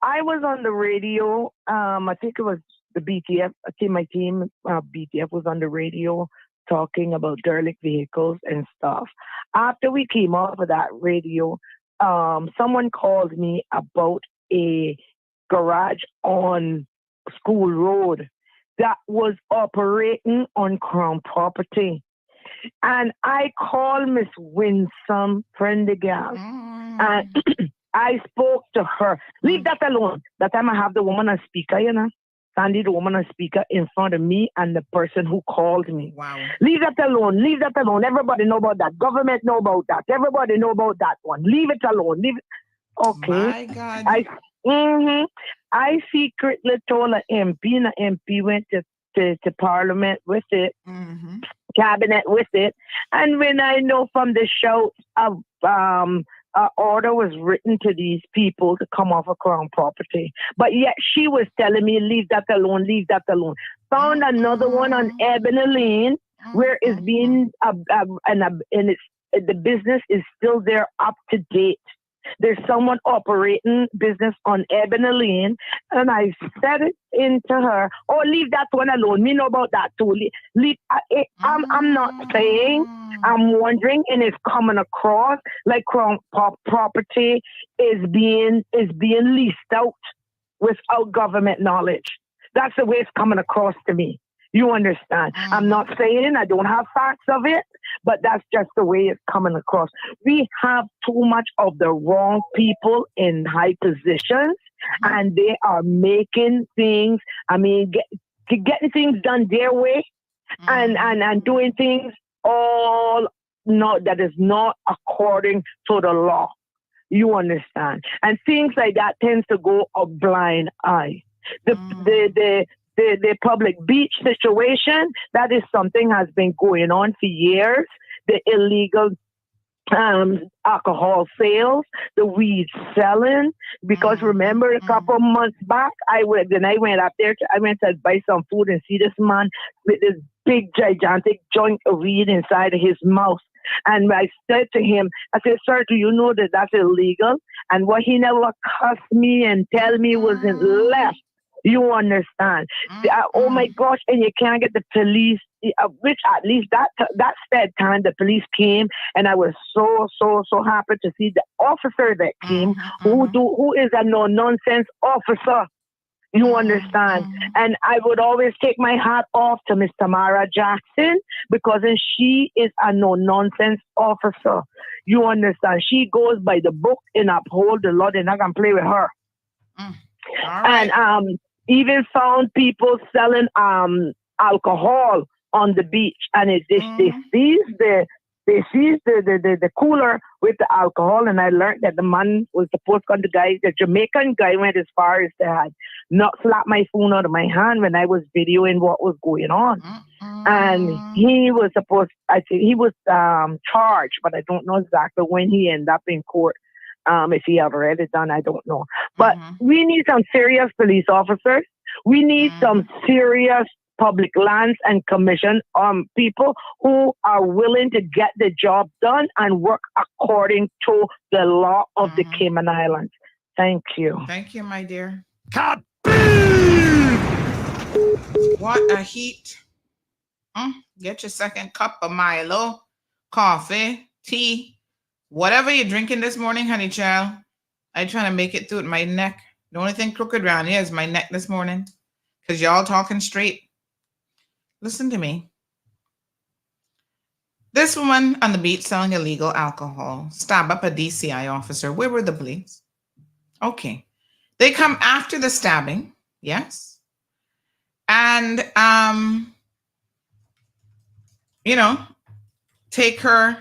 I was on the radio. I think it was the BTF. I think my team, BTF, was on the radio talking about derelict vehicles and stuff. After we came off of that radio, someone called me about a garage on School Road that was operating on Crown property. And I called Miss Winsome Prendergast and I spoke to her. Leave that alone. That time I have the woman on speaker, you know. Sandy, the woman on speaker in front of me and the person who called me. Wow. Leave that alone. Leave that alone. Everybody know about that. Government know about that. Everybody know about that one. Leave it alone. Leave it. Okay. My God. I secretly told an MP, and the MP went to Parliament with it, Cabinet with it. And when I know from the show of order was written to these people to come off of Crown property. But yet she was telling me, leave that alone, leave that alone. Found another one on Ebony Lane where it's being, the business is still there up to date. There's someone operating business on Ebony Lane, and I said it into her, oh, leave that one alone. Me know about that too. I'm not saying, I'm wondering, and it's coming across like Crown property is being leased out without government knowledge. That's the way it's coming across to me. You understand? I'm not saying I don't have facts of it, but that's just the way it's coming across. We have too much of the wrong people in high positions, and they are making things, getting things done their way and doing things that is not according to the law. You understand? And things like that tends to go a blind eye. The public beach situation, that is something has been going on for years. The illegal alcohol sales, the weed selling. Because remember, a couple of months back, I went up there. I went to buy some food and see this man with this big, gigantic joint of weed inside of his mouth. And I said to him, I said, sir, do you know that that's illegal? And what he never cussed me and tell me wasn't left. You understand? Oh my gosh! And you can't get the police. Which at least that said time the police came, and I was so happy to see the officer that came, who is a no nonsense officer. You understand? And I would always take my hat off to Miss Tamara Jackson because she is a no nonsense officer. You understand? She goes by the book and uphold the law. They're not gonna play with her. All right. And even found people selling alcohol on the beach, and they seized the cooler with the alcohol. And I learned that the man was supposed to, the Jamaican guy went as far as to had not slap my phone out of my hand when I was videoing what was going on. And he was supposed, I think he was charged, but I don't know exactly when he ended up in court. If he ever had it done, I don't know. But we need some serious police officers. We need some serious public lands and commission people who are willing to get the job done and work according to the law of the Cayman Islands. Thank you. Thank you, my dear. Kaboom! What a heat. Get your second cup of Milo, coffee, tea. Whatever you're drinking this morning, honey child, I'm trying to make it through with my neck. The only thing crooked around here is my neck this morning because y'all talking straight. Listen to me. This woman on the beach selling illegal alcohol stabbed up a DCI officer. Where were the police? Okay. They come after the stabbing. Yes. And, take her.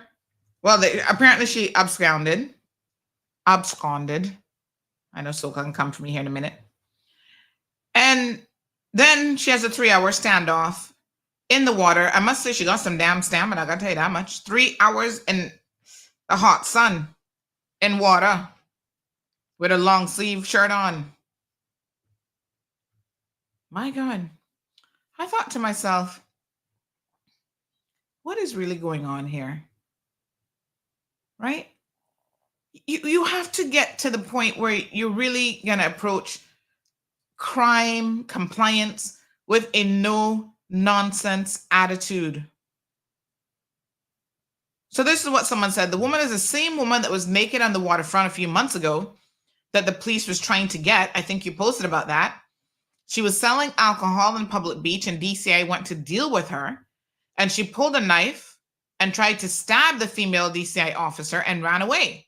Well, apparently she absconded. I know Soka can come to me here in a minute. And then she has a 3-hour standoff in the water. I must say she got some damn stamina, I gotta tell you that much. 3 hours in the hot sun in water with a long sleeve shirt on. My God. I thought to myself, what is really going on here? Right? You have to get to the point where you're really going to approach crime compliance with a no nonsense attitude. So this is what someone said. The woman is the same woman that was naked on the waterfront a few months ago that the police was trying to get. I think you posted about that. She was selling alcohol in public beach and DCI went to deal with her, and she pulled a knife and tried to stab the female DCI officer and ran away.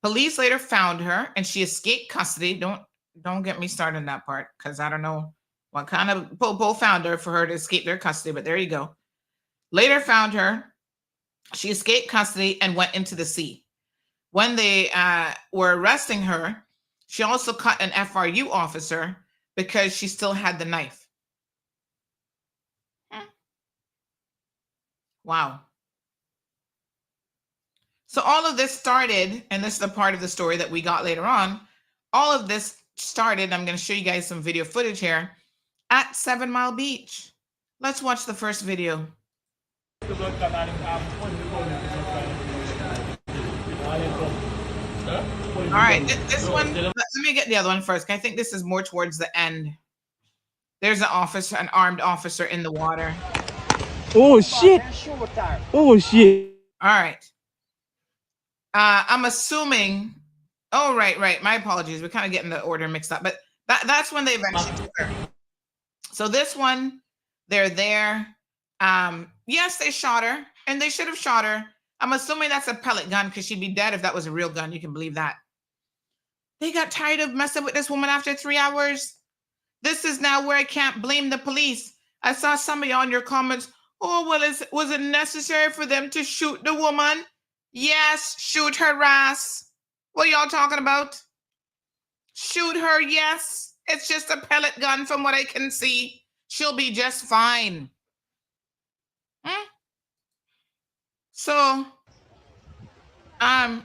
Police later found her and she escaped custody. Don't get me started on that part, because I don't know what kind of popo found her for her to escape their custody, but there you go. Later found her. She escaped custody and went into the sea. When they were arresting her, she also cut an FRU officer because she still had the knife. Wow. So all of this started, and this is a part of the story that we got later on. All of this started, I'm going to show you guys some video footage here, at 7 Mile Beach. Let's watch the first video. All right, this one, let me get the other one first. I think this is more towards the end. There's an armed officer in the water. Oh, shit. Oh, shit. All right. I'm assuming, oh, right. My apologies. We're kind of getting the order mixed up, but that's when they eventually took her. So this one, they're there. Yes, they shot her, and they should have shot her. I'm assuming that's a pellet gun because she'd be dead if that was a real gun. You can believe that. They got tired of messing with this woman after 3 hours. This is now where I can't blame the police. I saw some of y'all in your comments. Oh, well, was it necessary for them to shoot the woman? Yes, shoot her ass. What are y'all talking about? Shoot her, yes. It's just a pellet gun from what I can see. She'll be just fine. So,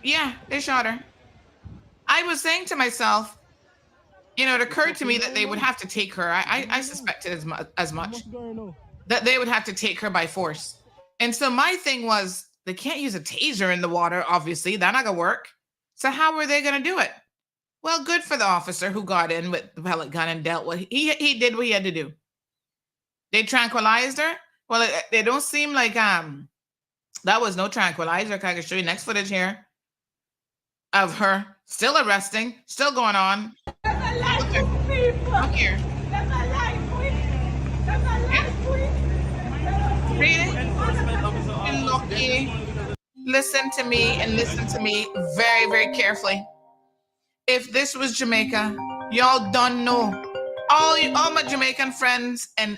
yeah, they shot her. I was saying to myself, it occurred to me that they would have to take her. I suspected as much that they would have to take her by force. And so my thing was, they can't use a taser in the water, obviously. That's not going to work. So how were they going to do it? Well, good for the officer who got in with the pellet gun and dealt with. He did what he had to do. They tranquilized her. Well, they don't seem like that was no tranquilizer. I can show you next footage here of her still arresting, still going on. Look here. Really? Listen to me and listen to me very, very carefully. If this was Jamaica, y'all don't know. All my Jamaican friends and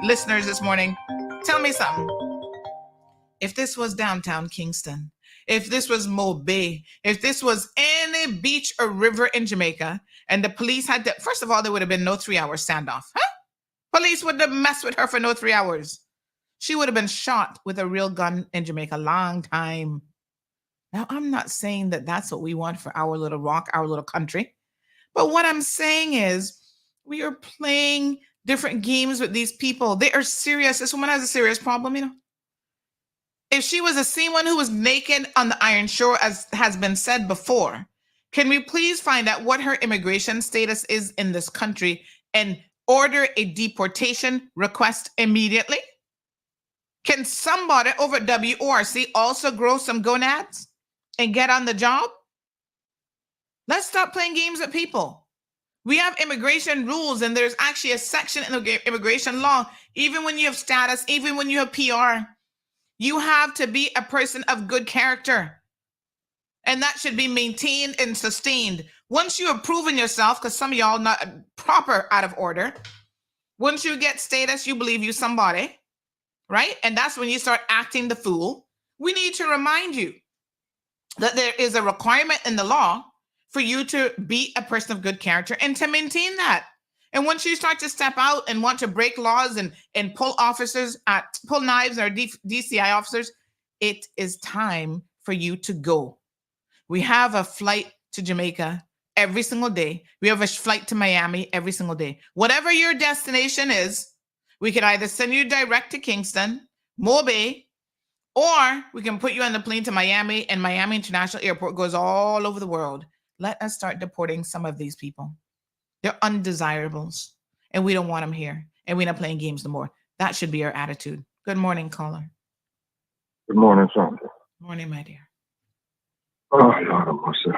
listeners this morning, tell me something. If this was downtown Kingston, if this was Mo Bay, if this was any beach or river in Jamaica, and the police had to, first of all, there would have been no 3-hour standoff. Police wouldn't have messed with her for no 3 hours. She would have been shot with a real gun in Jamaica a long time. Now, I'm not saying that that's what we want for our little rock, our little country. But what I'm saying is we are playing different games with these people. They are serious. This woman has a serious problem, If she was a seaman who was naked on the Iron Shore, as has been said before, can we please find out what her immigration status is in this country and order a deportation request immediately? Can somebody over at WORC also grow some gonads and get on the job? Let's stop playing games with people. We have immigration rules, and there's actually a section in the immigration law. Even when you have status, even when you have PR, you have to be a person of good character. And that should be maintained and sustained. Once you have proven yourself, because some of y'all not proper out of order, once you get status, you believe you somebody, right? And that's when you start acting the fool. We need to remind you that there is a requirement in the law for you to be a person of good character and to maintain that. And once you start to step out and want to break laws and pull pull knives or DCI officers, it is time for you to go. We have a flight to Jamaica every single day. We have a flight to Miami every single day. Whatever your destination is, we could either send you direct to Kingston, Mobay, or we can put you on the plane to Miami, and Miami International Airport goes all over the world. Let us start deporting some of these people. They're undesirables, and we don't want them here, and we're not playing games no more. That should be our attitude. Good morning, caller. Good morning, Sandra. Morning, my dear. Oh, Lord of mercy.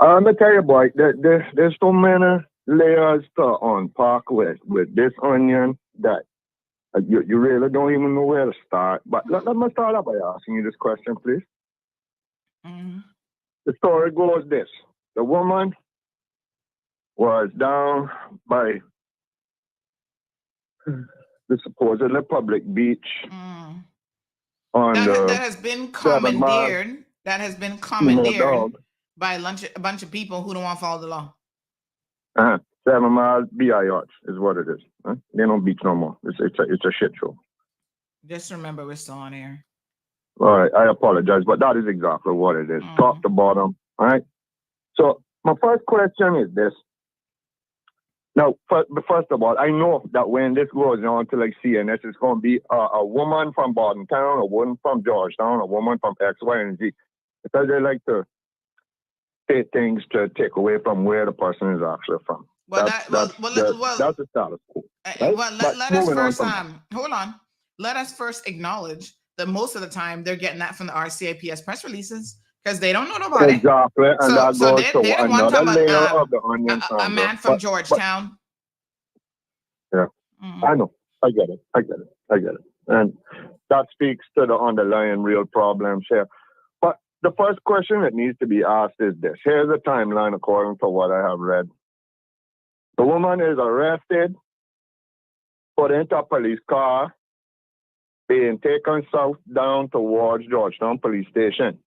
I'm going to tell you, boy, there's so many layers to unpack with this onion that you really don't even know where to start. But let me start out by asking you this question, please. Mm-hmm. The story goes this. The woman was down by the supposedly public beach. That has been commandeered. That has been commandeered by a bunch of people who don't want to follow the law. 7 Mile BI Arch is what it is. Huh? They don't beach no more. It's a shit show. Just remember, we're still on air. All right, I apologize, but that is exactly what it is. Top to bottom. All right. So my first question is this. Now, first of all, I know that when this goes on to like CNS, it's going to be a woman from Bordentown, a woman from Georgetown, a woman from X, Y, and Z, because they like to say things to take away from where the person is actually from. Well, that's the status quo. Right? Well, let us first hold on. Let us first acknowledge that most of the time they're getting that from the RCIPS press releases because they don't know nobody. Exactly, and that goes to another layer of the onion. A man from Georgetown. Yeah, I know. I get it. And that speaks to the underlying real problems here. But the first question that needs to be asked is this. Here's a timeline according to what I have read. The woman is arrested, put into a police car, being taken south down towards Georgetown Police Station.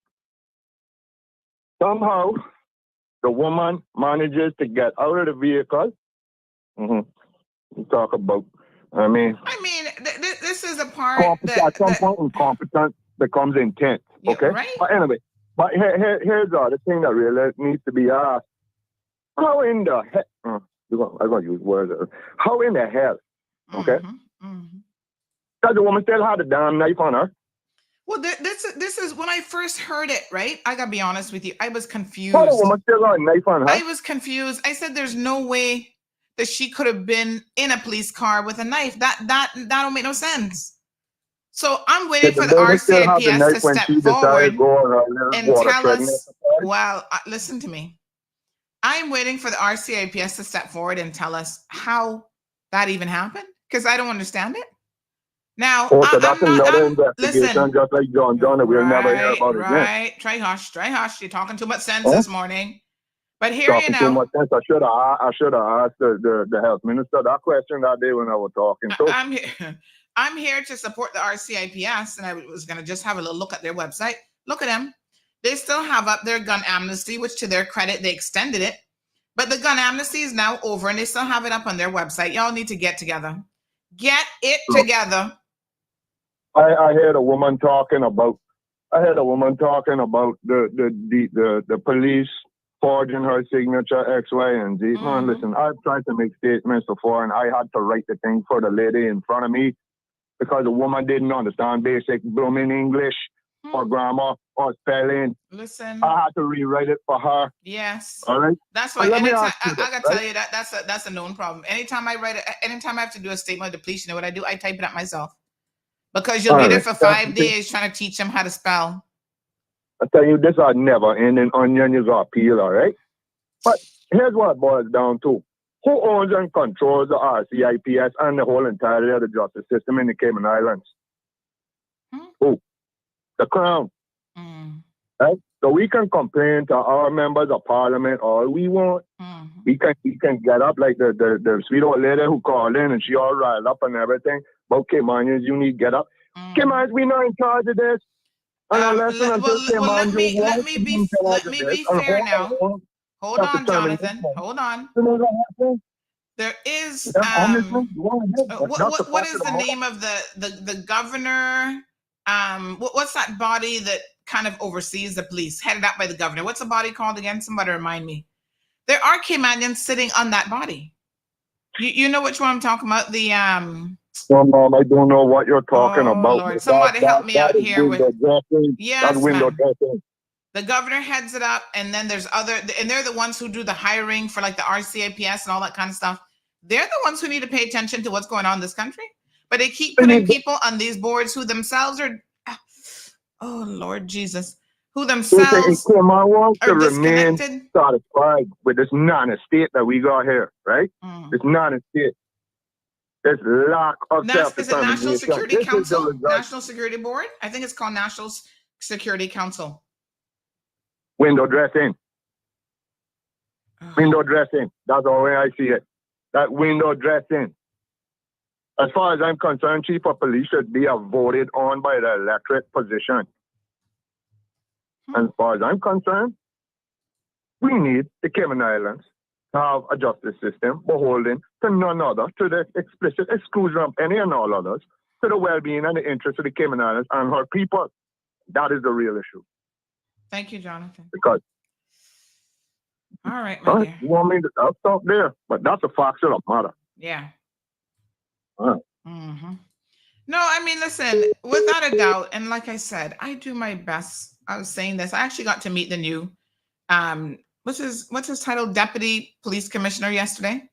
Somehow, the woman manages to get out of the vehicle. You talk about, this is a part at some point, incompetence becomes intent. Okay? Right. But anyway, here's the other thing that really needs to be asked. How in the heck, I'm going to use words. How in the hell, okay? Does the woman still have the damn knife on her? Well, this is when I first heard it, right? I got to be honest with you. I was confused. How the woman still have a knife on her? I was confused. I said, there's no way that she could have been in a police car with a knife. That don't make no sense. So I'm waiting for the RCIPS to step forward and tell us. Well, listen to me. I'm waiting for the RCIPS to step forward and tell us how that even happened because I don't understand it. Now, so that's another investigation, just like John Donner. We'll never hear about it again. Right, try hush. You're talking too much sense this morning. But here, talking too much sense. I should have asked the health minister that question that day when I was talking. So I'm here to support the RCIPS, and I was going to just have a little look at their website. Look at them. They still have up their gun amnesty, which to their credit, they extended it. But the gun amnesty is now over, and they still have it up on their website. Y'all need to get together. Get it together. I heard a woman talking about the police forging her signature X, Y, and Z. Man, listen, I've tried to make statements before, and I had to write the thing for the lady in front of me because the woman didn't understand basic blooming English or grammar or spelling. Listen, I had to rewrite it for her. Yes. All right. That's why. Anytime, I gotta tell you that's a known problem. Anytime I have to do a statement of depletion, you know what I do? I type it up myself. Because you'll be there for 5 days trying to teach them how to spell. I tell you, this is never ending onion is our peel, all right? But here's what it boils down to. Who owns and controls the RCIPS and the whole entirety of the justice system in the Cayman Islands? Who? The Crown. Right? So we can complain to our members of parliament all we want. We can get up like the sweet old lady who called in and she all riled up and everything. But Caymanians, you need to get up. Caymanians, we not in charge of this. Let me be fair now. Hold on, Jonathan. Hold on. There is what is the name of the governor? What's that body that kind of oversees the police, headed up by the governor? What's the body called again? Somebody remind me. There are Caymanians sitting on that body. You know which one I'm talking about? The Well, Mom, I don't know what you're talking about. Lord, somebody help me out here with yes, window dressing. The governor heads it up, and then there's other, and they're the ones who do the hiring for like the RCIPS and all that kind of stuff. They're the ones who need to pay attention to what's going on in this country. But they keep putting people on these boards who themselves are, oh Lord Jesus, who themselves are disconnected. Satisfied with this non-state that we got here, right? This non-state. This lack of self-determination. Is it National Security Council? National Security Board? I think it's called National Security Council. Window dressing. Window dressing. That's the way I see it. That window dressing. As far as I'm concerned, chief of police should be voted on by the electorate position. As far as I'm concerned, we need the Cayman Islands to have a justice system beholden to none other, to the explicit exclusion of any and all others, to the well-being and the interests of the Cayman Islands and her people. That is the real issue. Thank you, Jonathan. Because all right, my dear. You want me to stop there? But that's a fact of the matter. Yeah. All right. No, I mean, listen, without a doubt, and like I said, I do my best. I was saying this. I actually got to meet the new, what's his title, Deputy Police Commissioner yesterday,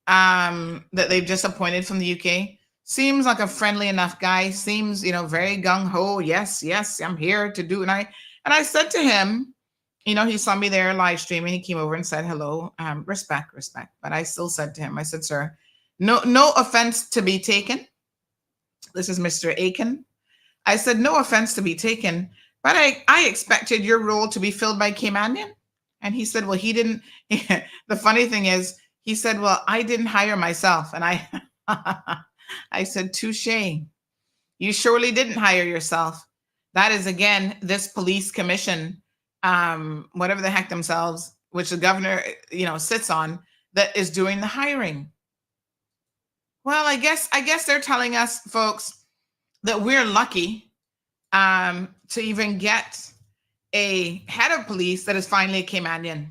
that they've just appointed from the UK. Seems like a friendly enough guy. Seems, very gung ho. Yes, I'm here to do. And I said to him, he saw me there live streaming. He came over and said hello, respect. But I still said to him, I said, sir, no offense to be taken. This is Mr. Aiken. I said, no offense to be taken, but I expected your role to be filled by Caymanian. And he said, well, he didn't. The funny thing is, he said, well, I didn't hire myself. And I said, touche. You surely didn't hire yourself. That is, again, this police commission, whatever the heck themselves, which the governor, sits on, that is doing the hiring. Well, I guess they're telling us, folks, that we're lucky to even get a head of police that is finally a Caymanian.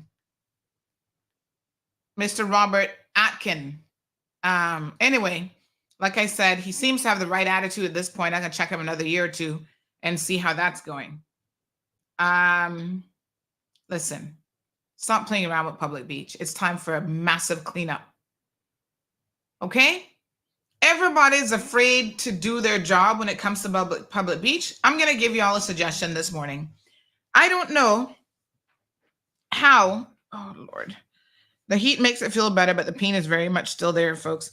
Mr. Robert Atkin. Anyway, like I said, he seems to have the right attitude at this point. I'm going to check him another year or two and see how that's going. Listen, stop playing around with Public Beach. It's time for a massive cleanup. Okay? Everybody's afraid to do their job when it comes to Public Beach. I'm going to give you all a suggestion this morning. I don't know how, oh Lord, the heat makes it feel better, but the pain is very much still there, folks.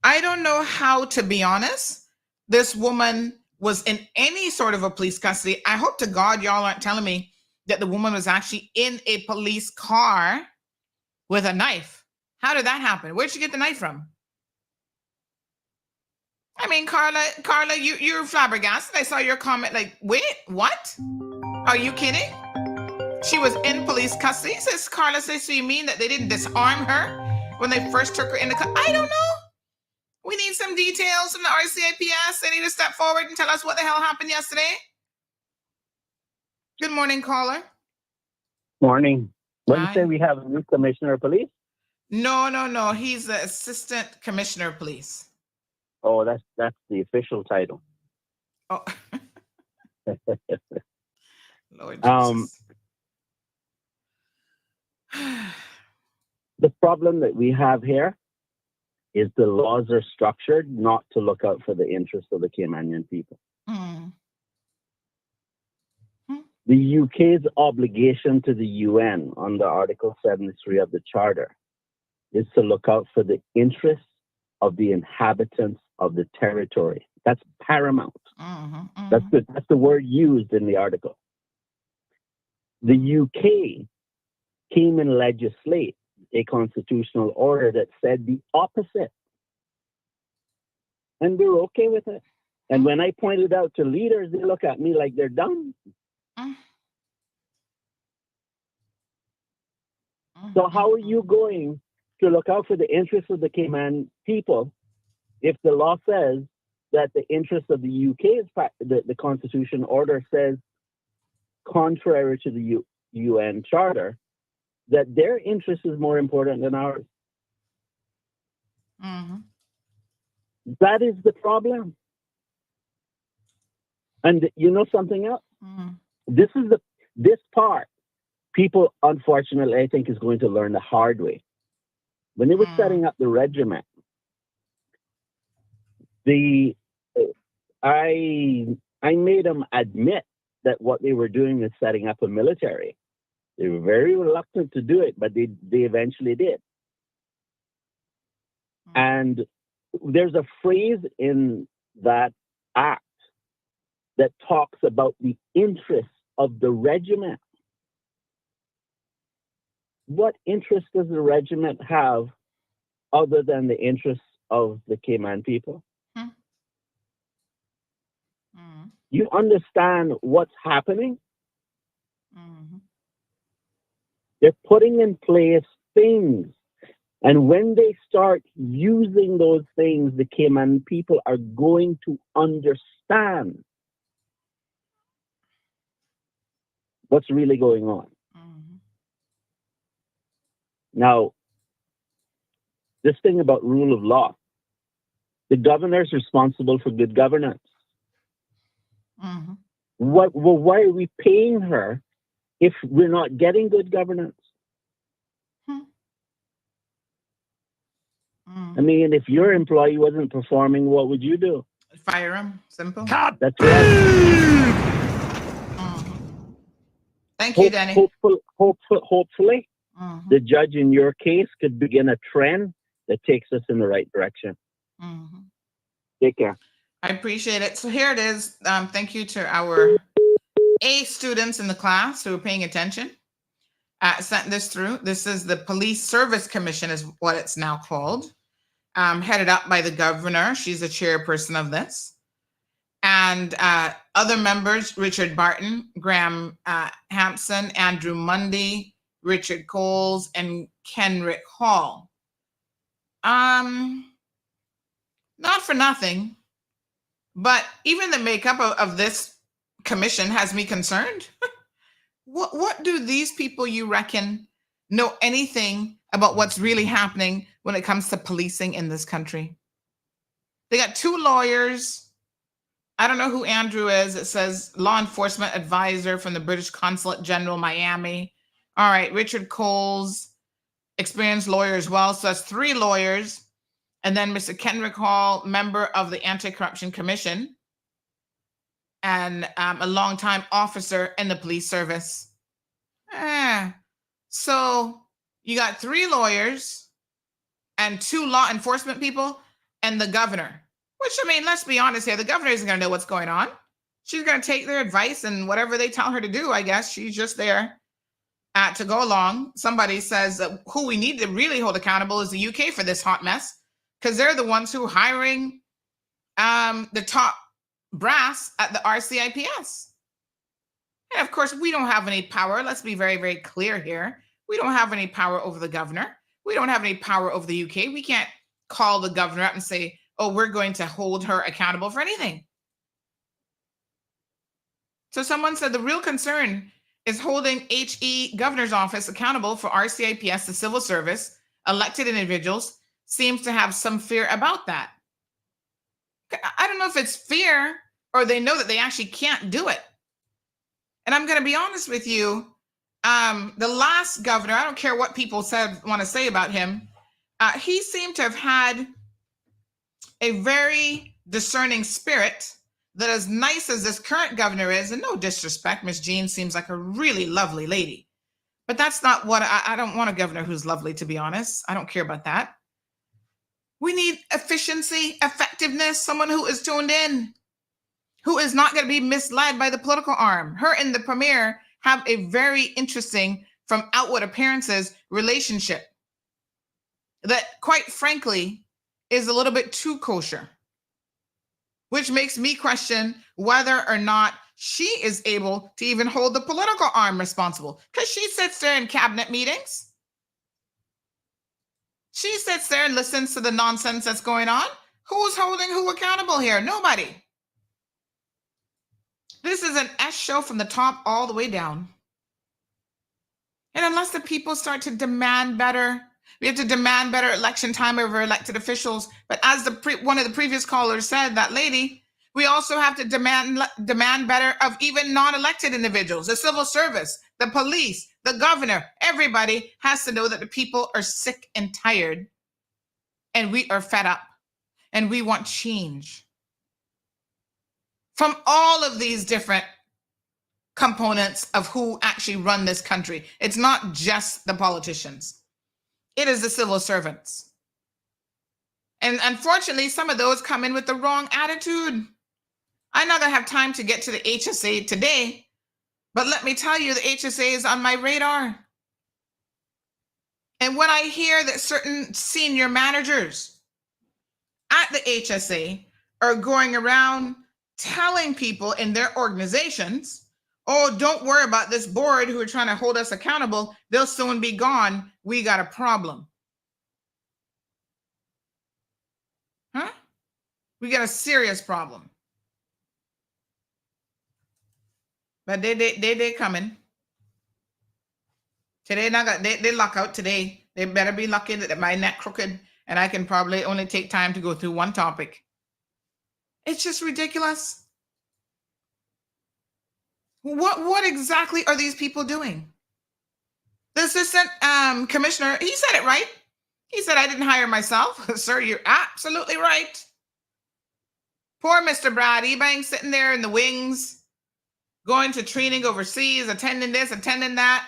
I don't know how, to be honest, this woman was in any sort of a police custody. I hope to God y'all aren't telling me that the woman was actually in a police car with a knife. How did that happen? Where'd she get the knife from? I mean, Carla, you're flabbergasted. I saw your comment like, wait, what? Are you kidding? She was in police custody. Says Carla, so you mean that they didn't disarm her when they first took her in the car? I don't know. We need some details from the RCIPS. They need to step forward and tell us what the hell happened yesterday. Good morning, caller. Morning. What did you say, we have a new commissioner of police? No. He's the assistant commissioner of police. Oh, that's the official title. Oh. Lord Jesus. The problem that we have here is the laws are structured not to look out for the interests of the Caymanian people. The UK's obligation to the UN under Article 73 of the Charter is to look out for the interests of the inhabitants of the territory. That's paramount. That's the word used in the article. The UK came and legislate a constitutional order that said the opposite. And we were okay with it. And when I pointed out to leaders, they look at me like they're dumb. So how are you going to look out for the interests of the Cayman people if the law says that the interests of the UK is the Constitution order says, contrary to the UN Charter, that their interest is more important than ours. Mm-hmm. That is the problem. And you know something else? Mm-hmm. This part, people, unfortunately, I think is going to learn the hard way. When they were setting up the regiment, I made them admit that what they were doing is setting up a military. They were very reluctant to do it, but they eventually did. And there's a phrase in that act that talks about the interests of the regiment. What interest does the regiment have other than the interests of the Cayman people? You understand what's happening? They're putting in place things. And when they start using those things, the Cayman people are going to understand what's really going on. Now, this thing about rule of law, the governor is responsible for good governance. Why are we paying her if we're not getting good governance? I mean, if your employee wasn't performing, what would you do? Fire him. Simple. That's right. Thank you, Danny. Hopefully, the judge in your case could begin a trend that takes us in the right direction. Take care. I appreciate it. So here it is. Thank you to our A students in the class who are paying attention. Sent this through. This is the Police Service Commission is what it's now called. Headed up by the governor. She's the chairperson of this. And other members, Richard Barton, Graham Hampson, Andrew Mundy, Richard Coles, and Kenrick Hall. Not for nothing, but even the makeup of this commission has me concerned. What do these people, you reckon, know anything about what's really happening when it comes to policing in this country? They got two lawyers. I don't know who Andrew is. It says law enforcement advisor from the British Consulate General, Miami. All right, Richard Coles, experienced lawyer as well. So that's three lawyers. And then Mr. Kenrick Hall, member of the Anti-Corruption Commission and a longtime officer in the police service. So you got three lawyers and two law enforcement people and the governor, which, I mean, let's be honest here. The governor isn't going to know what's going on. She's going to take their advice and whatever they tell her to do, I guess. She's just there to go along. Somebody says who we need to really hold accountable is the UK for this hot mess, because they're the ones who are hiring the top brass at the RCIPS. And of course, we don't have any power. Let's be very, very clear here. We don't have any power over the governor. We don't have any power over the UK. We can't call the governor up and say, oh, we're going to hold her accountable for anything. So someone said the real concern is holding HE governor's office accountable for RCIPS, the civil service, elected individuals, seems to have some fear about that. I don't know if it's fear or they know that they actually can't do it. And I'm going to be honest with you. The last governor, I don't care what people want to say about him. He seemed to have had a very discerning spirit that, as nice as this current governor is, and no disrespect, Miss Jean seems like a really lovely lady. But that's not what I don't want a governor who's lovely, to be honest. I don't care about that. We need efficiency, effectiveness, someone who is tuned in, who is not going to be misled by the political arm. Her and the premier have a very interesting, from outward appearances, relationship that, quite frankly, is a little bit too kosher, which makes me question whether or not she is able to even hold the political arm responsible, because she sits there in cabinet meetings. She sits there and listens to the nonsense that's going on. Who's holding who accountable here? Nobody. This is an S show from the top all the way down. And unless the people start to demand better, we have to demand better election time over elected officials. But as one of the previous callers said, that lady, we also have to demand better of even non-elected individuals, the civil service, the police, the governor. Everybody has to know that the people are sick and tired, and we are fed up, and we want change from all of these different components of who actually run this country. It's not just the politicians. It is the civil servants. And unfortunately, some of those come in with the wrong attitude. I'm not going to have time to get to the HSA today, but let me tell you, the HSA is on my radar. And when I hear that certain senior managers at the HSA are going around telling people in their organizations, oh, don't worry about this board who are trying to hold us accountable. They'll soon be gone. We got a problem. Huh? We got a serious problem. But they coming. Today, they lock out today. They better be lucky that my neck crooked and I can probably only take time to go through one topic. It's just ridiculous. What exactly are these people doing? The assistant commissioner, he said it right. He said, I didn't hire myself. Sir, you're absolutely right. Poor Mr. Brad Ebanks sitting there in the wings, going to training overseas, attending this, attending that.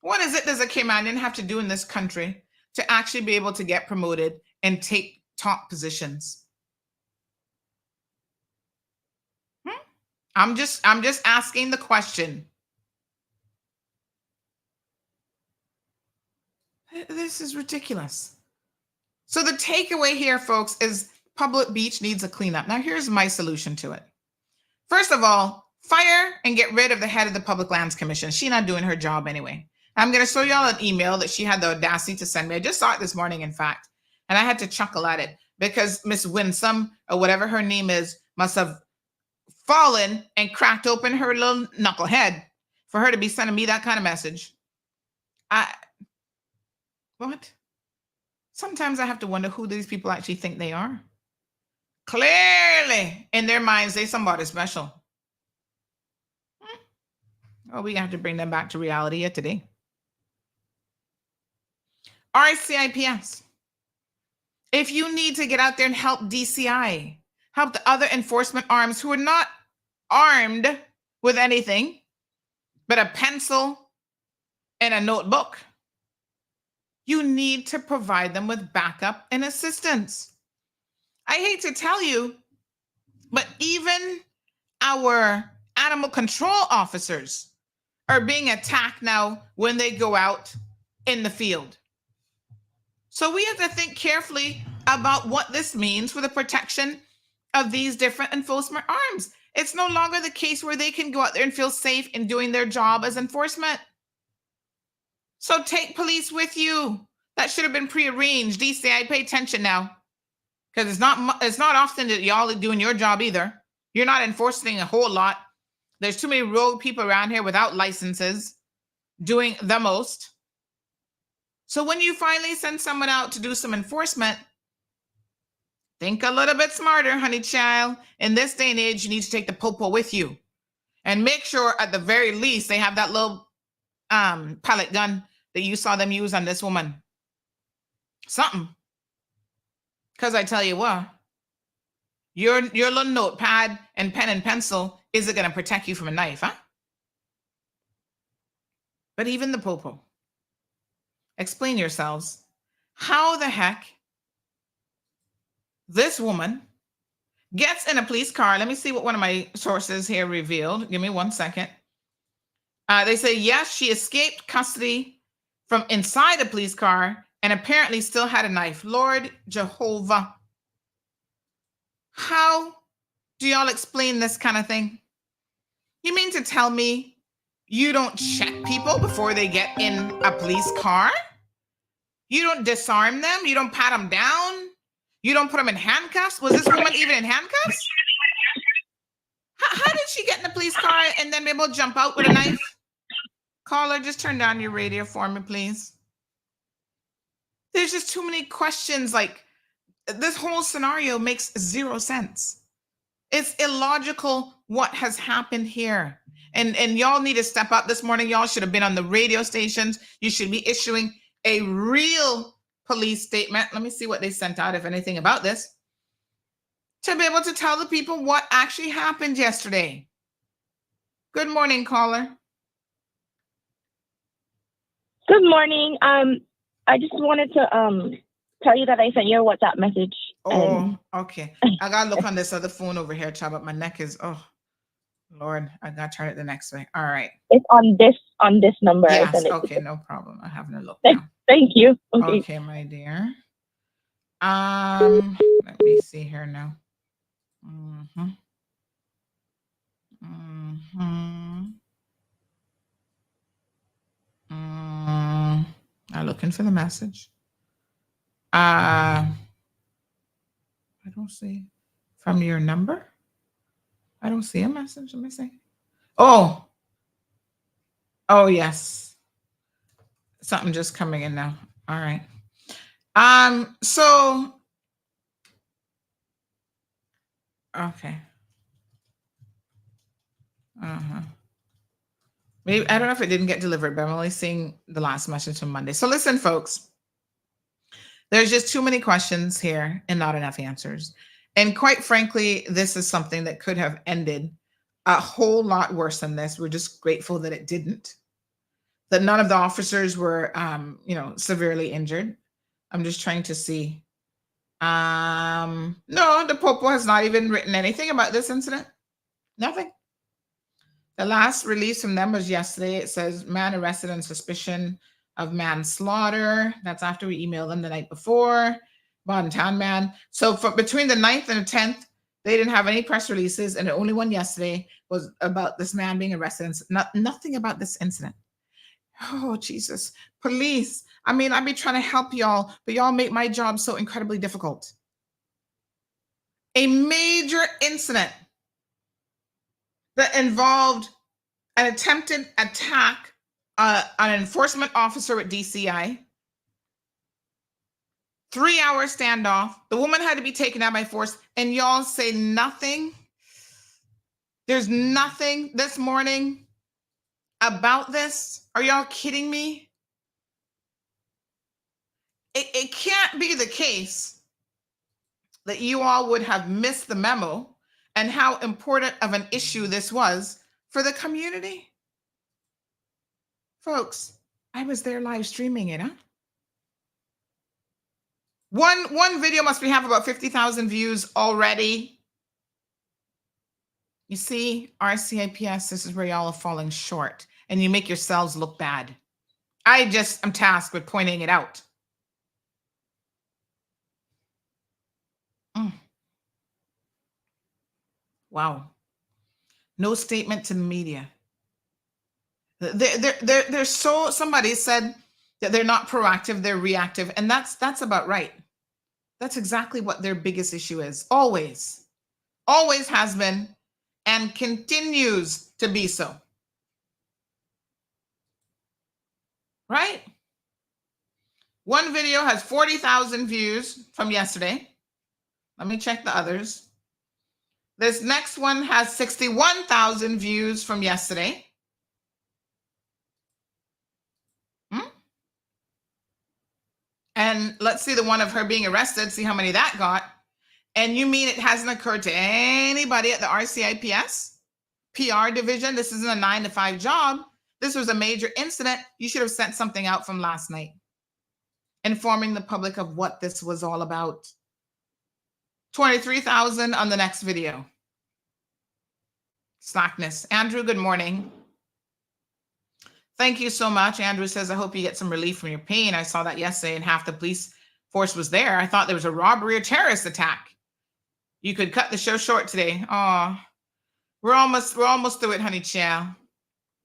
What is it does a Caymanian have to do in this country to actually be able to get promoted and take top positions? I'm just asking the question. This is ridiculous. So the takeaway here, folks, is public beach needs a cleanup. Now, here's my solution to it. First of all, fire and get rid of the head of the Public Lands Commission. She's not doing her job anyway. I'm going to show y'all an email that she had the audacity to send me. I just saw it this morning, in fact, and I had to chuckle at it because Miss Winsome, or whatever her name is, must have fallen and cracked open her little knucklehead for her to be sending me that kind of message. What? Sometimes I have to wonder who these people actually think they are. Clearly, in their minds, they're somebody special. Oh, we have to bring them back to reality yet today. RCIPS. If you need to get out there and help DCI, help the other enforcement arms who are not armed with anything but a pencil and a notebook, you need to provide them with backup and assistance. I hate to tell you, but even our animal control officers are being attacked now when they go out in the field. So we have to think carefully about what this means for the protection of these different enforcement arms. It's no longer the case where they can go out there and feel safe in doing their job as enforcement. So take police with you. That should have been prearranged. DCI, pay attention now. Because it's not often that y'all are doing your job either. You're not enforcing a whole lot. There's too many rogue people around here without licenses doing the most. So when you finally send someone out to do some enforcement, think a little bit smarter, honey child. In this day and age, you need to take the popo with you. And make sure at the very least they have that little pellet gun that you saw them use on this woman. Something. Because I tell you what, your little notepad and pen and pencil isn't going to protect you from a knife, huh? But even the popo. Explain yourselves. How the heck this woman gets in a police car? Let me see what one of my sources here revealed. Give me 1 second. They say, yes, she escaped custody from inside a police car and apparently still had a knife. Lord Jehovah. How do y'all explain this kind of thing? You mean to tell me you don't check people before they get in a police car? You don't disarm them. You don't pat them down. You don't put them in handcuffs. Was this woman even in handcuffs? How did she get in the police car and then be able to jump out with a knife? Caller, just turn down your radio for me, please. There's just too many questions. Like, this whole scenario makes zero sense. It's illogical what has happened here. And y'all need to step up this morning. Y'all should have been on the radio stations. You should be issuing a real police statement. Let me see what they sent out, if anything, about this, to be able to tell the people what actually happened yesterday. Good morning, caller. Good morning. I just wanted to tell you that I sent you a WhatsApp message. Oh, okay. I gotta look on this other phone over here, child, but my neck is, oh Lord, I gotta turn it the next way. All right. It's on this number. Yes, okay, no problem. I'm having a look now. Thank you. Okay, my dear. Let me see here now. I'm looking for the message. I don't see from your number. I don't see a message. Let me see. Oh, yes. Something just coming in now. All right. So, okay. Maybe, I don't know if it didn't get delivered, but I'm only seeing the last message from Monday. So listen, folks, there's just too many questions here and not enough answers. And quite frankly, this is something that could have ended a whole lot worse than this. We're just grateful that it didn't, that none of the officers were, severely injured. I'm just trying to see. No, the Popo has not even written anything about this incident. Nothing. The last release from them was yesterday. It says man arrested on suspicion of manslaughter. That's after we emailed them the night before. Bontown man. So between the 9th and the 10th, they didn't have any press releases, and the only one yesterday was about this man being arrested. Nothing about this incident. Oh, Jesus. Police. I mean, I'd be trying to help y'all, but y'all make my job so incredibly difficult. A major incident that involved an attempted attack on an enforcement officer at DCI. 3-hour standoff. The woman had to be taken out by force, and y'all say nothing. There's nothing this morning about this. Are y'all kidding me? It can't be the case that you all would have missed the memo and how important of an issue this was for the community. Folks, I was there live streaming it, huh? One video must have about 50,000 views already. You see, RCIPS, this is where y'all are falling short, and you make yourselves look bad. I'm tasked with pointing it out. Wow. No statement to the media. Somebody said that they're not proactive, they're reactive. And that's about right. That's exactly what their biggest issue is. Always has been and continues to be so. Right? One video has 40,000 views from yesterday. Let me check the others. This next one has 61,000 views from yesterday. And let's see the one of her being arrested, see how many that got. And you mean it hasn't occurred to anybody at the RCIPS PR division? This isn't a 9-to-5 job. This was a major incident. You should have sent something out from last night, informing the public of what this was all about. 23,000 on the next video. Slackness. Andrew, good morning. Thank you so much. Andrew says, I hope you get some relief from your pain. I saw that yesterday and half the police force was there. I thought there was a robbery or terrorist attack. You could cut the show short today. Oh, we're almost through it, honey child.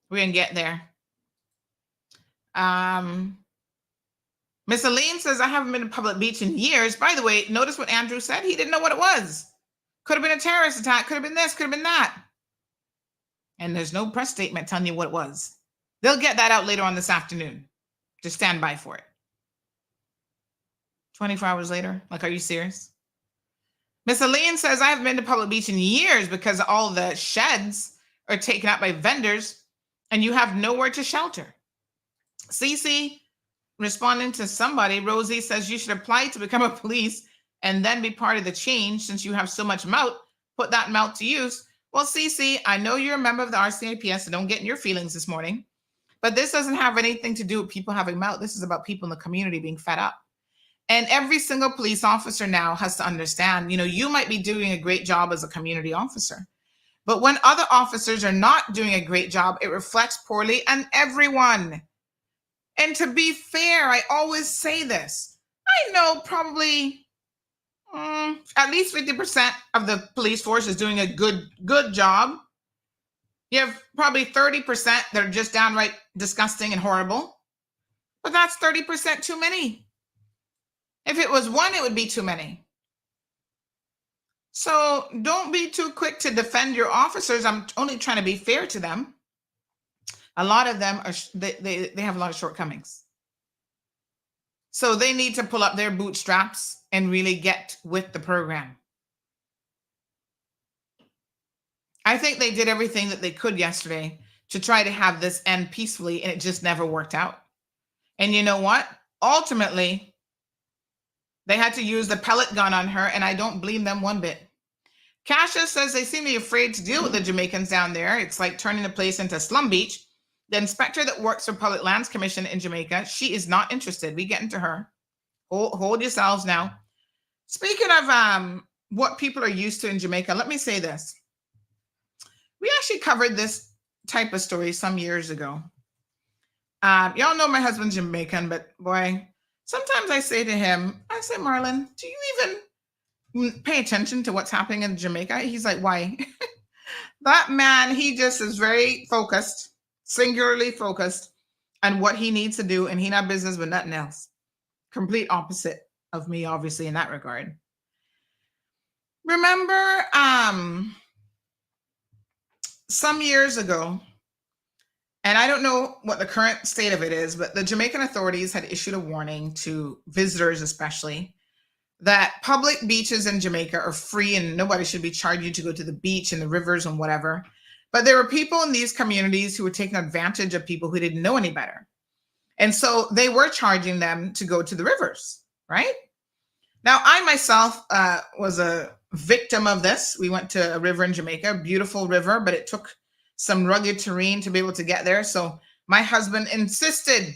We're gonna get there. Miss Aline says, I haven't been to a public beach in years. By the way, notice what Andrew said. He didn't know what it was. Could have been a terrorist attack. Could have been this. Could have been that. And there's no press statement telling you what it was. They'll get that out later on this afternoon. Just stand by for it. 24 hours later. Like, are you serious? Miss Aline says, I haven't been to public beach in years because all the sheds are taken up by vendors and you have nowhere to shelter. Cece, responding to somebody, Rosie says you should apply to become a police and then be part of the change since you have so much mouth. Put that mouth to use. Well, Cece, I know you're a member of the RCIPS, so don't get in your feelings this morning. But this doesn't have anything to do with people having mouth. This is about people in the community being fed up. And every single police officer now has to understand, you might be doing a great job as a community officer. But when other officers are not doing a great job, it reflects poorly on everyone. And to be fair, I always say this. I know probably at least 50% of the police force is doing a good job. You have probably 30% that are just downright disgusting and horrible. But that's 30% too many. If it was one, it would be too many. So don't be too quick to defend your officers. I'm only trying to be fair to them. A lot of them they have a lot of shortcomings. So they need to pull up their bootstraps and really get with the program. I think they did everything that they could yesterday to try to have this end peacefully, and it just never worked out. And you know what? Ultimately, they had to use the pellet gun on her, and I don't blame them one bit. Kasia says they seem to be afraid to deal with the Jamaicans down there. It's like turning the place into a slum beach. The inspector that works for Public Lands Commission in Jamaica, she is not interested. We get into her. Hold yourselves now. Speaking of what people are used to in Jamaica, let me say this. We actually covered this type of story some years ago. Y'all know my husband's Jamaican, but boy, sometimes I say to him, Marlon, do you even pay attention to what's happening in Jamaica? He's like, why? That man, he just is very focused, singularly focused on what he needs to do, and he not business with nothing else. Complete opposite of me, obviously, in that regard. Remember, some years ago, and I don't know what the current state of it is, but the Jamaican authorities had issued a warning to visitors especially that public beaches in Jamaica are free and nobody should be charging you to go to the beach and the rivers and whatever. But there were people in these communities who were taking advantage of people who didn't know any better. And so they were charging them to go to the rivers, right? Now, I myself was a victim of this. We went to a river in Jamaica, a beautiful river, but it took some rugged terrain to be able to get there. So my husband insisted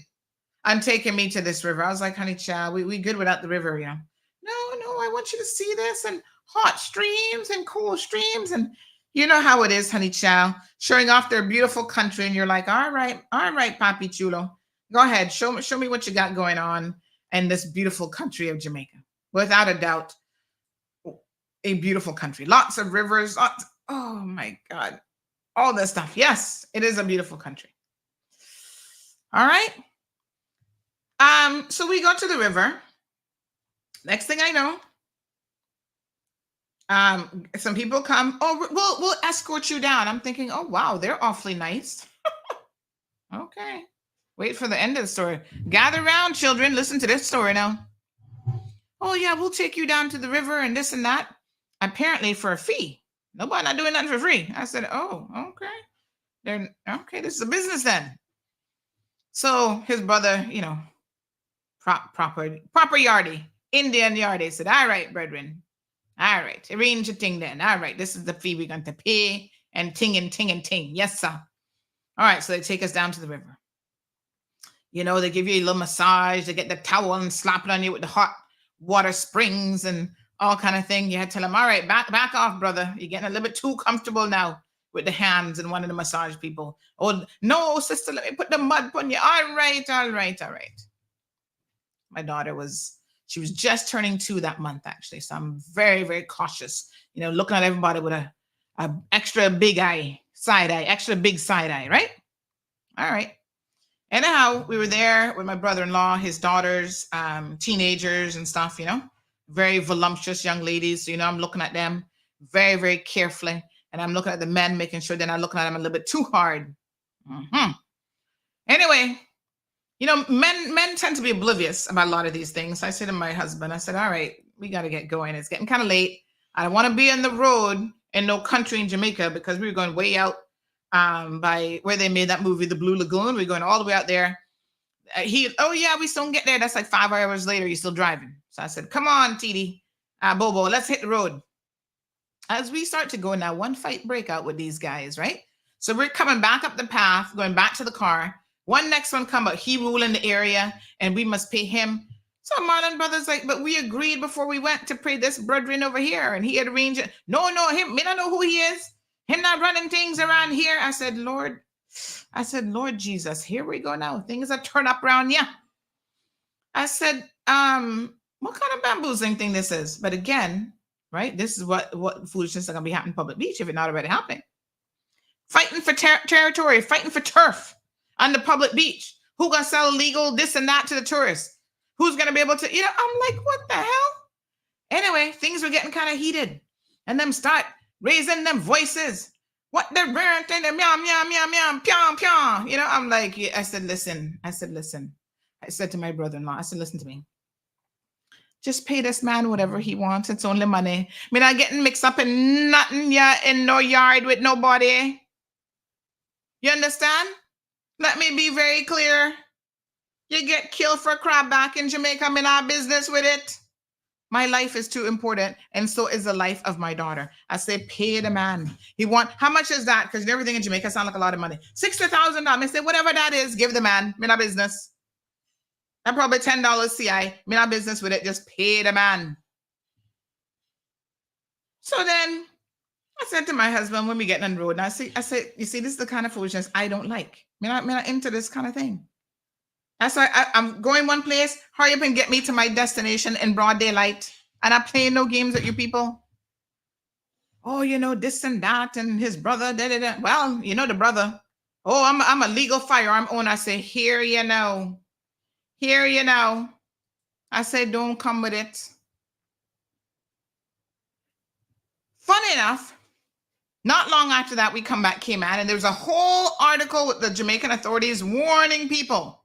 on taking me to this river. I was like, honey, child, we good without the river, No, I want you to see this, and hot streams and cool streams. And you know how it is, honey, child, showing off their beautiful country. And you're like, all right, papi chulo. Go ahead, show me what you got going on in this beautiful country of Jamaica. Without a doubt, a beautiful country. Lots of rivers. Oh my God. All this stuff. Yes, it is a beautiful country. All right. So we go to the river. Next thing I know, some people come. Oh, we'll escort you down. I'm thinking, oh wow, they're awfully nice. Okay. Wait for the end of the story. Gather round, children. Listen to this story now. Oh yeah, we'll take you down to the river and this and that. Apparently for a fee. Nobody not doing nothing for free. I said, oh, okay. This is a business then. So his brother, proper yardie, Indian yardie said, all right, brethren. All right, arrange your thing then. All right, this is the fee we're going to pay, and ting and ting and ting. Yes, sir. All right, so they take us down to the river. They give you a little massage. They get the towel and slap it on you with the hot water springs and all kind of thing. You had to tell them, all right, back off, brother. You're getting a little bit too comfortable now with the hands and one of the massage people. Oh, no, sister, let me put the mud on you. All right. My daughter she was just turning 2 that month, actually. So I'm very, very cautious, looking at everybody with a extra big side eye, right? All right. Anyhow, we were there with my brother-in-law, his daughters, teenagers and stuff, very voluptuous young ladies. So, I'm looking at them very, very carefully. And I'm looking at the men, making sure they're not looking at them a little bit too hard. Anyway, men tend to be oblivious about a lot of these things. I said to my husband, I said, all right, we got to get going. It's getting kind of late. I don't want to be on the road in no country in Jamaica because we were going way out by where they made that movie, The Blue Lagoon. We're going all the way out there. We still get there. That's like 5 hours later. You're still driving. So I said, come on, TD, Bobo, let's hit the road. As we start to go now, one fight break out with these guys, right? So we're coming back up the path, going back to the car. Next one come, but he ruling the area and we must pay him. So Marlon Brothers like, but we agreed before we went to pray this brethren over here. And he had arranged it. No, him, me don't know who he is. Him not running things around here. I said, Lord Jesus, here we go now. Things are turned up around here. I said, what kind of bamboozling thing this is? But again, right, this is what foolishness is going to be happening in public beach if it's not already happening. Fighting for territory, fighting for turf on the public beach. Who going to sell illegal this and that to the tourists? Who's going to be able to, I'm like, what the hell? Anyway, things were getting kind of heated. And them start raising them voices. What they're ranting, meow, meow, meow, meow, pyong, pyong. I'm like, I said, listen. I said to my brother-in-law, I said, listen to me. Just pay this man whatever he wants. It's only money. Me not getting mixed up in nothing in no yard with nobody. You understand? Let me be very clear. You get killed for a crab back in Jamaica. I'm in our business with it. My life is too important, and so is the life of my daughter. I say, pay the man. How much is that? Because everything in Jamaica sounds like a lot of money. $60,000. I say, whatever that is, give the man. Me not business. That probably $10 CI. Me not business with it. Just pay the man. So then I said to my husband when we get on the road, and I said, you see, this is the kind of foolishness I don't like. Me not into this kind of thing. That's why I'm going one place. Hurry up and get me to my destination in broad daylight. And I'm playing no games with you people. Oh, this and that, and his brother. Da, da, da. Well, the brother. Oh, I'm a legal firearm owner. I say, here you know. I say, don't come with it. Funny enough, not long after that, we came out, and there was a whole article with the Jamaican authorities warning people.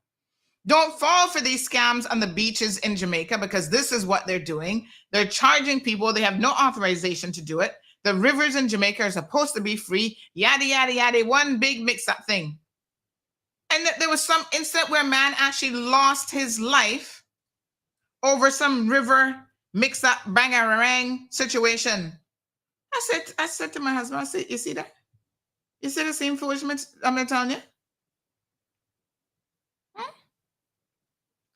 Don't fall for these scams on the beaches in Jamaica because this is what they're doing. They're charging people. They have no authorization to do it. The rivers in Jamaica are supposed to be free. Yada, yada, yada. One big mix-up thing. And there was some incident where a man actually lost his life over some river mix-up bang-a-rang situation. I said to my husband, I said, you see that? You see the same foolishness I'm telling you?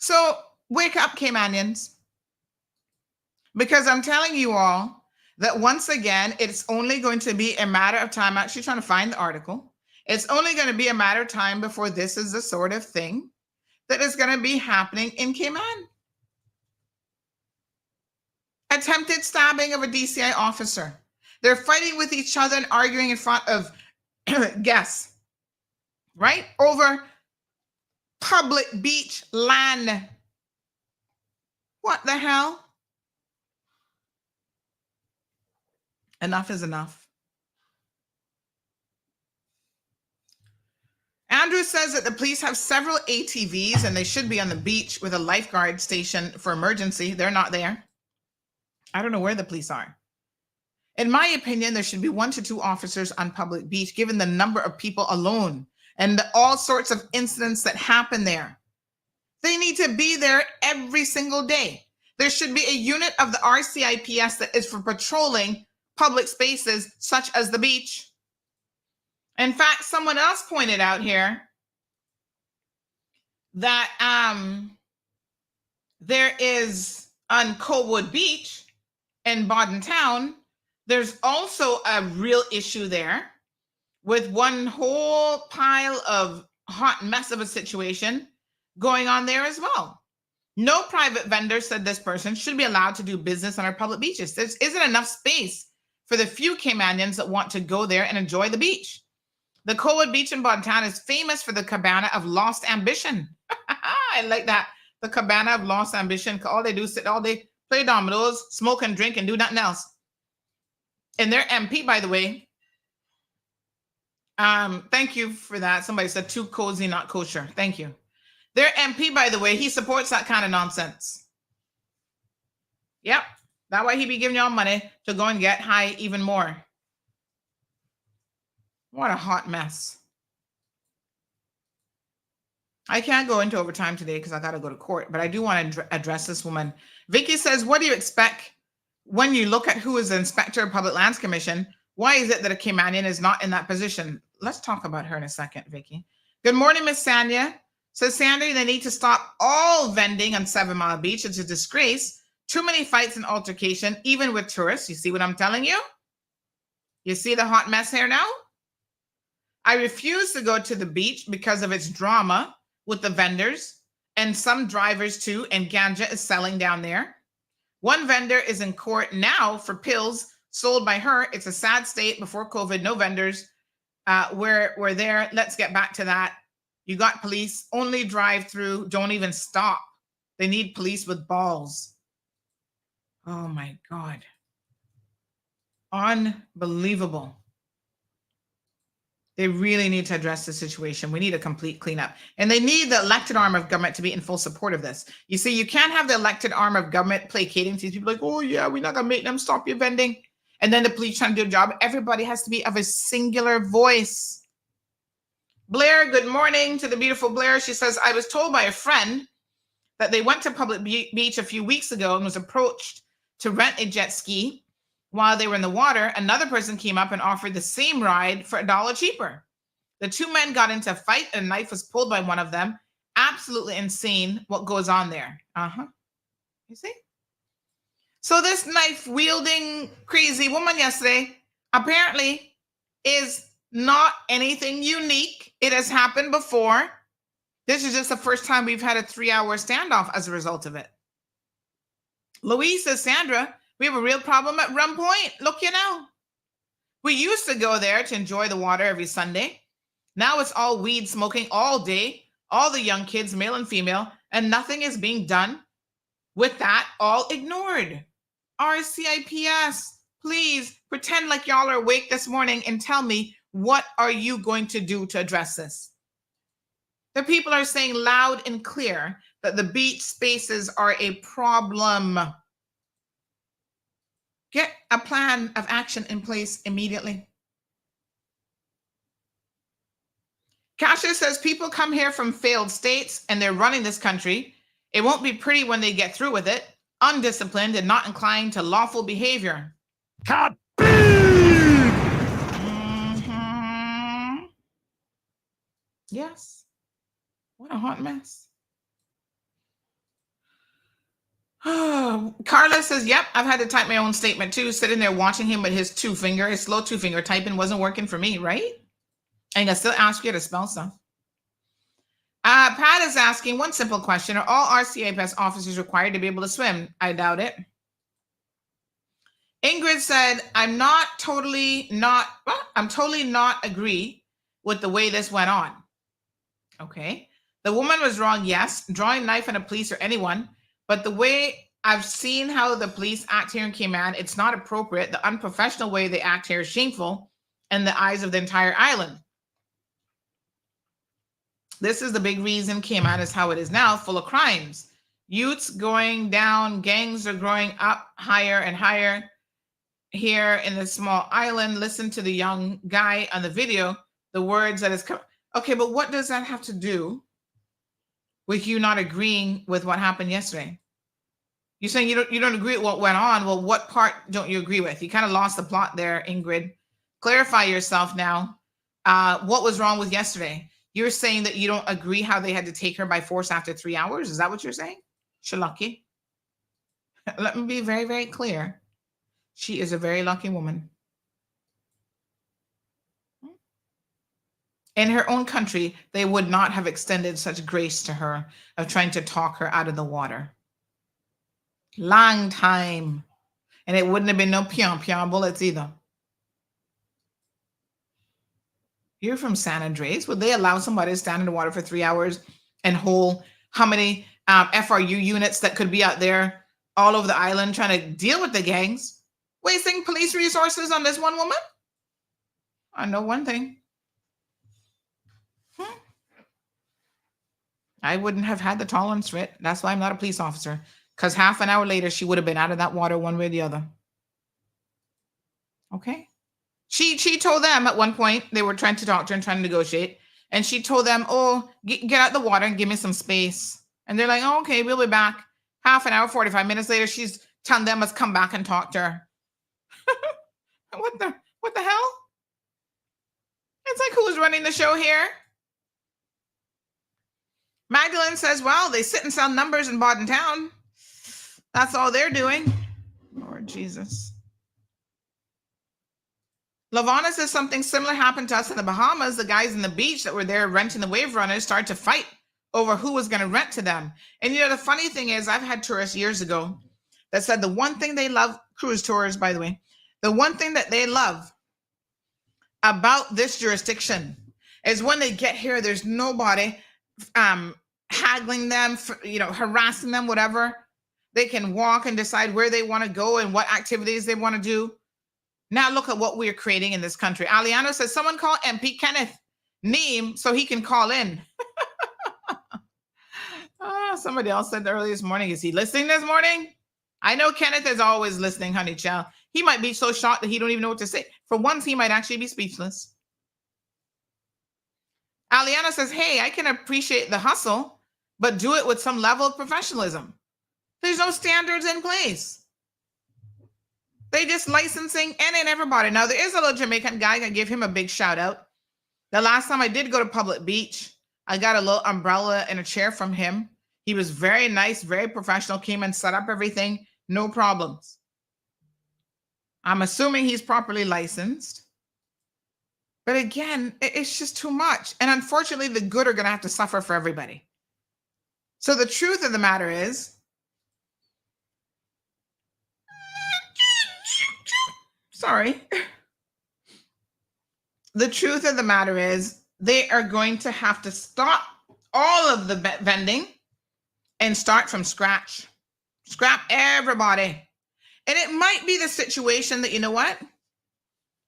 So wake up, Caymanians. Because I'm telling you all that once again, it's only going to be a matter of time. I'm actually trying to find the article. It's only going to be a matter of time before this is the sort of thing that is going to be happening in Cayman. Attempted stabbing of a DCI officer. They're fighting with each other and arguing in front of guests, right? Over public beach land. What the hell? Enough is enough. Andrew says that the police have several ATVs and they should be on the beach with a lifeguard station for emergency. They're not there. I don't know where the police are. In my opinion, there should be 1 to 2 officers on public beach, given the number of people alone and all sorts of incidents that happen there. They need to be there every single day. There should be a unit of the RCIPS that is for patrolling public spaces such as the beach. In fact, someone else pointed out here that there is on Coalwood Beach in Bodden Town, there's also a real issue there with one whole pile of hot mess of a situation going on there as well. No private vendor, said this person, should be allowed to do business on our public beaches. There isn't enough space for the few Caymanians that want to go there and enjoy the beach. The Coed Beach in Bontown is famous for the cabana of Lost Ambition. I like that. The cabana of Lost Ambition. All they do is sit all day, play dominoes, smoke and drink, and do nothing else. And their MP, by the way, thank you for that. Somebody said too cozy, not kosher. Thank you. Their MP, by the way, he supports that kind of nonsense. Yep. That way he be giving y'all money to go and get high even more. What a hot mess. I can't go into overtime today because I got to go to court, but I do want to address this woman. Vicky says, what do you expect when you look at who is the Inspector of Public Lands Commission? Why is it that a Caymanian is not in that position? Let's talk about her in a second, Vicky. Good morning, Miss Sanya. Says Sandy, they need to stop all vending on 7 Mile Beach. It's a disgrace. Too many fights and altercation, even with tourists. You see what I'm telling you? You see the hot mess here now? I refuse to go to the beach because of its drama with the vendors and some drivers too, and ganja is selling down there. One vendor is in court now for pills sold by her. It's a sad state. Before COVID, no vendors were there. Let's get back to that. You got police, only drive through, don't even stop. They need police with balls. Oh my God. Unbelievable. They really need to address the situation. We need a complete cleanup. And they need the elected arm of government to be in full support of this. You see, you can't have the elected arm of government placating to these people like, oh yeah, we're not gonna make them stop your vending. And then the police trying to do a job. Everybody has to be of a singular voice. Blair, good morning to the beautiful Blair. She says, I was told by a friend that they went to Public Beach a few weeks ago and was approached to rent a jet ski. While they were in the water, another person came up and offered the same ride for $1 cheaper. The two men got into a fight and a knife was pulled by one of them. Absolutely insane what goes on there. You see? So this knife-wielding crazy woman yesterday apparently is not anything unique. It has happened before. This is just the first time we've had a 3-hour standoff as a result of it. Louise says, Sandra, we have a real problem at Rum Point. Look, you know. We used to go there to enjoy the water every Sunday. Now it's all weed smoking all day, all the young kids, male and female, and nothing is being done with that, all ignored. RCIPS, please pretend like y'all are awake this morning and tell me, what are you going to do to address this? The people are saying loud and clear that the beach spaces are a problem. Get a plan of action in place immediately. Kasia says people come here from failed states and they're running this country. It won't be pretty when they get through with it. Undisciplined and not inclined to lawful behavior. Mm-hmm. Yes. What a hot mess. Carla says, yep, I've had to type my own statement too, sitting there watching him with his slow two finger typing wasn't working for me, right? And I still ask you to spell stuff. Pat is asking one simple question. Are all RCIPS officers required to be able to swim? I doubt it. Ingrid said, I'm totally not agree with the way this went on. Okay. The woman was wrong, yes, drawing a knife on a police or anyone. But the way I've seen how the police act here in Cayman, it's not appropriate. The unprofessional way they act here is shameful in the eyes of the entire island. This is the big reason Cayman is how it is now, full of crimes. Youths going down, gangs are growing up higher and higher here in this small island. Listen to the young guy on the video, the words that is coming. Okay, but what does that have to do with you not agreeing with what happened yesterday? You're saying you don't agree with what went on. Well, what part don't you agree with? You kind of lost the plot there, Ingrid. Clarify yourself now. What was wrong with yesterday? You're saying that you don't agree how they had to take her by force after 3 hours? Is that what you're saying? Lucky. Let me be very, very clear. She is a very lucky woman. In her own country, they would not have extended such grace to her of trying to talk her out of the water. Long time. And it wouldn't have been no pion bullets either. You're from San Andreas. Would they allow somebody to stand in the water for 3 hours and hold how many FRU units that could be out there all over the island trying to deal with the gangs, wasting police resources on this one woman? I know one thing. I wouldn't have had the tolerance for it. That's why I'm not a police officer. Because half an hour later, she would have been out of that water one way or the other. Okay. She told them at one point, they were trying to talk to her and trying to negotiate. And she told them, oh, get out the water and give me some space. And they're like, oh, okay, we'll be back. Half an hour, 45 minutes later, she's telling them let's come back and talk to her. What the hell? It's like, who's running the show here? Magdalene says, well, they sit and sell numbers in Bodden Town. That's all they're doing. Lord Jesus. Lavana says something similar happened to us in the Bahamas. The guys in the beach that were there renting the wave runners started to fight over who was going to rent to them. And you know, the funny thing is, I've had tourists years ago that said the one thing they love, cruise tours, by the way, the one thing that they love about this jurisdiction is when they get here, there's nobody haggling them, harassing them, whatever. They can walk and decide where they want to go and what activities they want to do. Now look at what we're creating in this country. Aliano says, someone call MP Kenneth Neem so he can call in. Somebody else said earlier this morning, is he listening this morning? I know Kenneth is always listening, honey child. He might be so shocked that he don't even know what to say. For once, he might actually be speechless. Aliana says, hey, I can appreciate the hustle, but do it with some level of professionalism. There's no standards in place. They just licensing and everybody. Now, there is a little Jamaican guy. I can give him a big shout out. The last time I did go to Public Beach, I got a little umbrella and a chair from him. He was very nice, very professional, came and set up everything. No problems. I'm assuming he's properly licensed. But again, it's just too much. And unfortunately, the good are going to have to suffer for everybody. So the truth of the matter is, sorry. The truth of the matter is they are going to have to stop all of the vending and start from scratch. Scrap everybody. And it might be the situation that, you know what?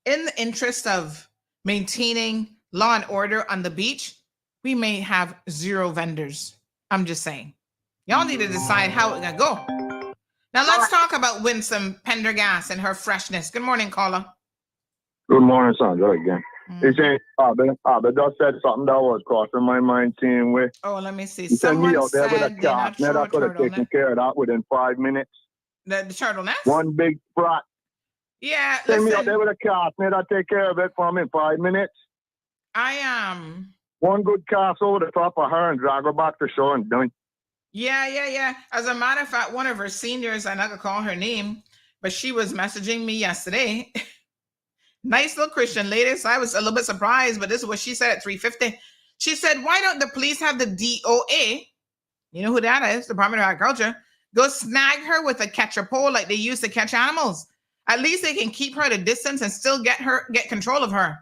In the interest of maintaining law and order on the beach, we may have 0 vendors. I'm just saying. Y'all need to decide how it's going to go. Now let's talk about Winsome Pendergast and her freshness. Good morning, caller. Good morning, Sandra, again. It's saying, Abba just said something that was crossing my mind, seeing where. Oh, let me see. You send me out there with a cat. Now I could have taken care of that within 5 minutes. The turtle nest? One big frat. Yeah, send me out there with a cat. I take care of it for me in 5 minutes. One good cast over the top of her and drag her back to shore and done. Yeah. As a matter of fact, one of her seniors, I'm not gonna call her name, but she was messaging me yesterday. Nice little Christian lady. So I was a little bit surprised, but this is what she said at 3:50. She said, why don't the police have the DOA? You know who that is? Department of Agriculture. Go snag her with a catcher pole like they used to catch animals. At least they can keep her at a distance and still get control of her.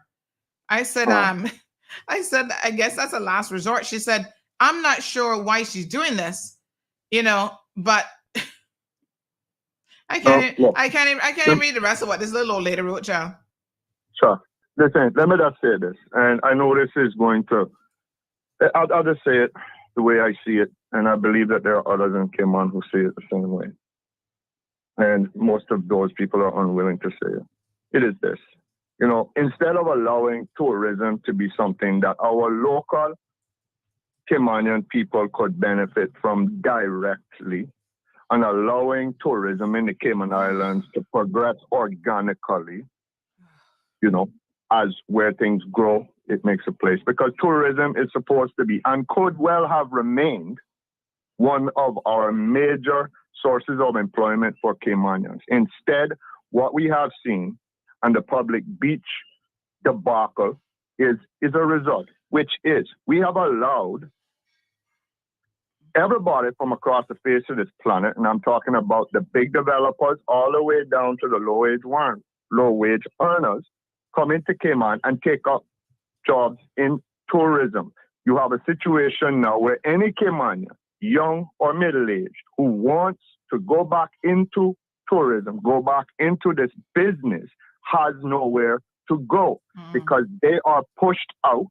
I said, I guess that's a last resort. She said, I'm not sure why she's doing this, but I can't even read the rest of what this little old lady wrote, child. Sure. Listen, let me just say this, and I know this is going to, I'll just say it the way I see it, and I believe that there are others in Cayman who see it the same way. And most of those people are unwilling to say it. It is this. Instead of allowing tourism to be something that our local Caymanian people could benefit from directly, and allowing tourism in the Cayman Islands to progress organically, as where things grow, it makes a place. Because tourism is supposed to be, and could well have remained, one of our major sources of employment for Caymanians. Instead, what we have seen, and the public beach debacle is a result, which is we have allowed everybody from across the face of this planet, and I'm talking about the big developers all the way down to the low-wage earners, come into Cayman and take up jobs in tourism. You have a situation now where any Caymanian, young or middle-aged, who wants to go back into tourism, go back into this business, has nowhere to go because they are pushed out.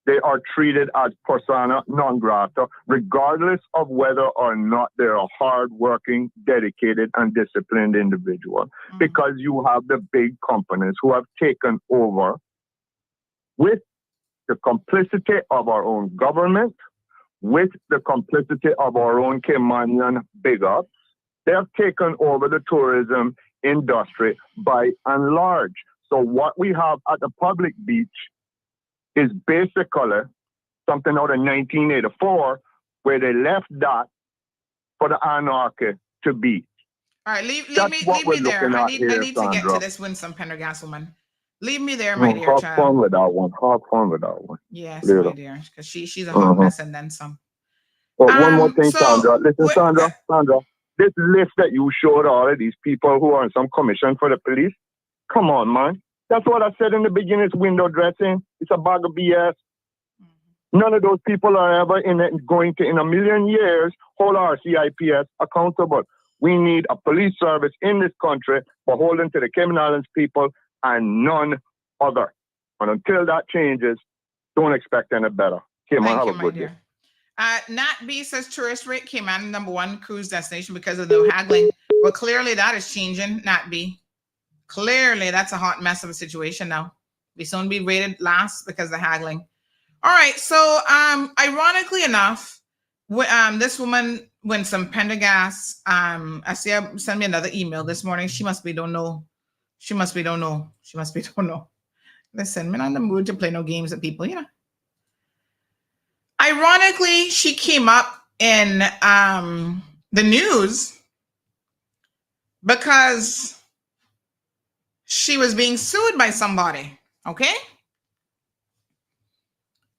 They are treated as persona non grata, regardless of whether or not they're a hardworking, dedicated, and disciplined individual, because you have the big companies who have taken over with the complicity of our own government, with the complicity of our own Caymanian big ups. They have taken over the tourism industry by and large. So what we have at the public beach is basically something out of 1984, where they left that for the anarchy to be. All right, leave me there. I need to get to this Winsome Pendergast woman. Leave me there, my dear child. Have fun with that one. Have fun with that one. Yes, my dear, because she's a hot mess and then some. But one more thing, Sandra. Listen, Sandra, this list that you showed all of these people who are on some commission for the police, come on, man. That's what I said in the beginning. It's window dressing. It's a bag of BS. None of those people are ever going to, in a million years, hold our CIPS accountable. We need a police service in this country beholden to the Cayman Islands people and none other. And until that changes, don't expect any better. Cayman, have a good day. Nat B says tourist rate Cayman #1 cruise destination because of the haggling. Well, clearly that is changing, Nat B. Clearly, that's a hot mess of a situation now. We soon be rated last because of the haggling. All right. So, ironically enough, this woman, Winsome Pendergast, I see her send me another email this morning. She must be don't know. Listen, I'm not in the mood to play no games with people, you know. Ironically, she came up in the news because she was being sued by somebody, okay?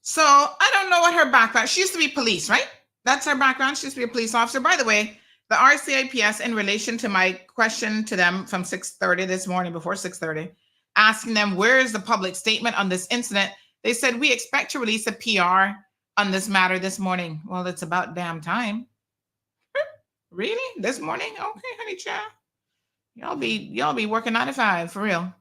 So I don't know what her background. She used to be police, right? That's her background. She used to be a police officer. By the way, the RCIPS, in relation to my question to them from 6:30 this morning, before 6:30, asking them where is the public statement on this incident, they said we expect to release a PR on this matter this morning. Well, it's about damn time. Really? This morning? Okay, honey child. Y'all be working 9 to 5 for real.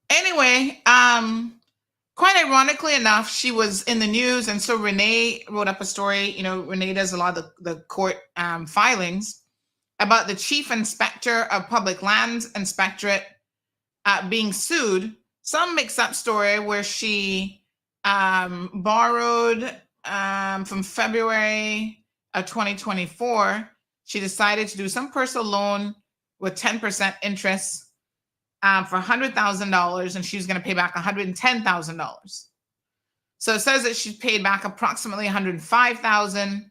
Anyway, quite ironically enough, she was in the news, and so Renee wrote up a story. You know, Renee does a lot of the court filings about the chief inspector of public lands inspectorate being sued. Some mix-up story where she borrowed from February of 2024. She decided to do some personal loan with 10% interest for $100,000, and she was going to pay back $110,000. So it says that she's paid back approximately $105,000,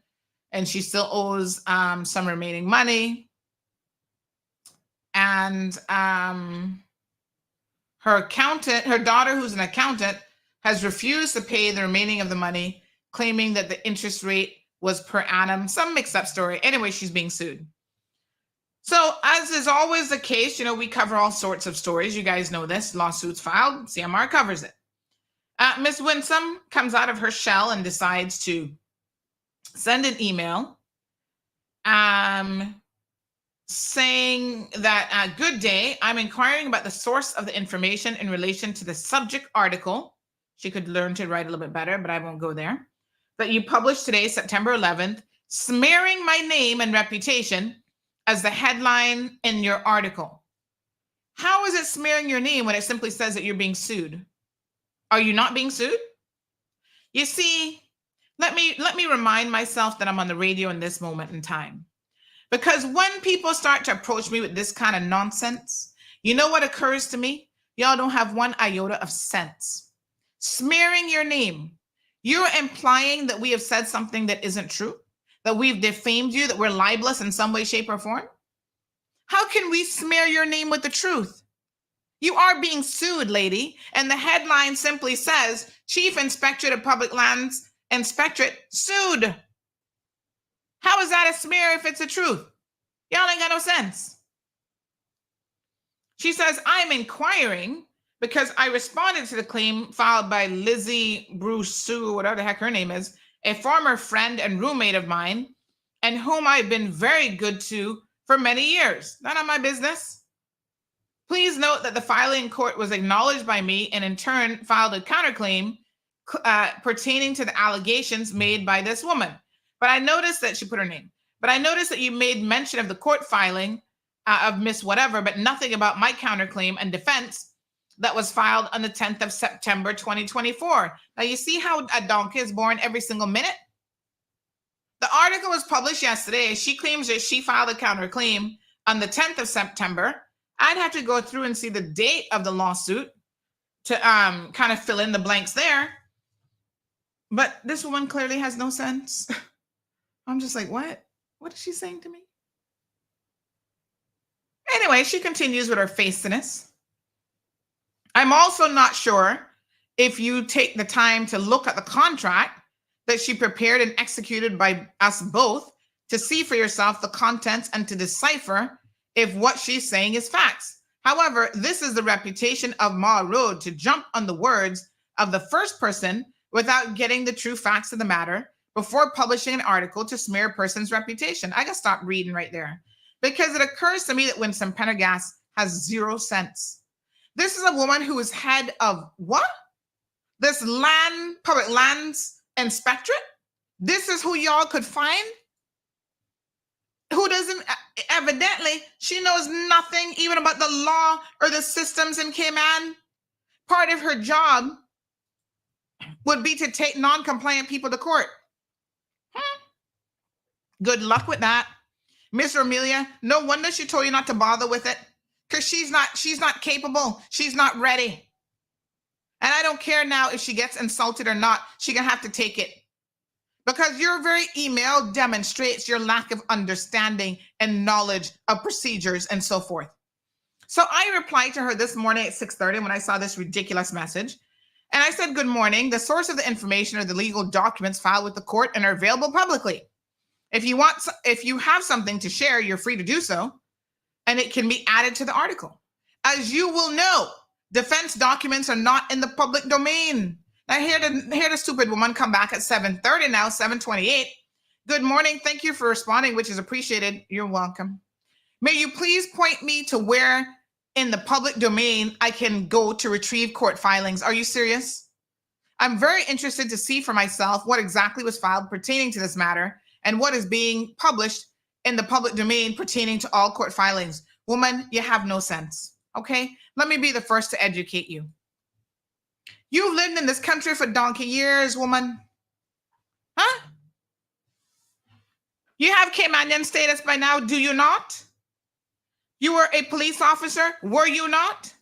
and she still owes some remaining money. And her daughter, who's an accountant, has refused to pay the remaining of the money, claiming that the interest rate was per annum. Some mixed-up story. Anyway, she's being sued. So, as is always the case, you know, we cover all sorts of stories. You guys know this. Lawsuits filed. CMR covers it. Miss Winsome comes out of her shell and decides to send an email saying that, good day, I'm inquiring about the source of the information in relation to the subject article. She could learn to write a little bit better, but I won't go there. That you published today, September 11th, smearing my name and reputation as the headline in your article. How is it smearing your name when it simply says that you're being sued? Are you not being sued? You see, let me remind myself that I'm on the radio in this moment in time. Because when people start to approach me with this kind of nonsense, you know what occurs to me? Y'all don't have one iota of sense. Smearing your name. You're implying that we have said something that isn't true, that we've defamed you, that we're libelous in some way, shape, or form. How can we smear your name with the truth? You are being sued, lady. And the headline simply says, Chief Inspectorate of Public Lands Inspectorate sued. How is that a smear if it's the truth? Y'all ain't got no sense. She says, I'm inquiring because I responded to the claim filed by Lizzie Bruce Sue, whatever the heck her name is, a former friend and roommate of mine, and whom I've been very good to for many years. None of my business. Please note that the filing in court was acknowledged by me and in turn filed a counterclaim pertaining to the allegations made by this woman. But I noticed that she put her name. But I noticed that you made mention of the court filing of Miss Whatever, but nothing about my counterclaim and defense that was filed on the 10th of September, 2024. Now you see how a donkey is born every single minute? The article was published yesterday. She claims that she filed a counterclaim on the 10th of September. I'd have to go through and see the date of the lawsuit to kind of fill in the blanks there. But this woman clearly has no sense. I'm just like, what? What is she saying to me? Anyway, she continues with her fastiness. I'm also not sure if you take the time to look at the contract that she prepared and executed by us both to see for yourself the contents and to decipher if what she's saying is facts. However, this is the reputation of Ma Road to jump on the words of the first person without getting the true facts of the matter before publishing an article to smear a person's reputation. I gotta stop reading right there because it occurs to me that Winston Pendergast has 0 sense. This is a woman who is head of what? This public lands inspectorate? This is who y'all could find? Who doesn't, evidently, she knows nothing even about the law or the systems in Cayman. Part of her job would be to take non-compliant people to court. Good luck with that. Miss Romelia, no wonder she told you not to bother with it. Because she's not capable. She's not ready. And I don't care now if she gets insulted or not. She's going to have to take it. Because your very email demonstrates your lack of understanding and knowledge of procedures and so forth. So I replied to her this morning at 6:30 when I saw this ridiculous message. And I said, good morning. The source of the information are the legal documents filed with the court and are available publicly. If you have something to share, you're free to do so. And it can be added to the article. As you will know, defense documents are not in the public domain. Now hear the stupid woman come back at 7:30 now, 7:28. Good morning. Thank you for responding, which is appreciated. You're welcome. May you please point me to where in the public domain I can go to retrieve court filings. Are you serious? I'm very interested to see for myself what exactly was filed pertaining to this matter and what is being published in the public domain pertaining to all court filings. Woman, you have no sense, okay? Let me be the first to educate you. You've lived in this country for donkey years, woman. Huh? You have Caymanian status by now, do you not? You were a police officer, were you not?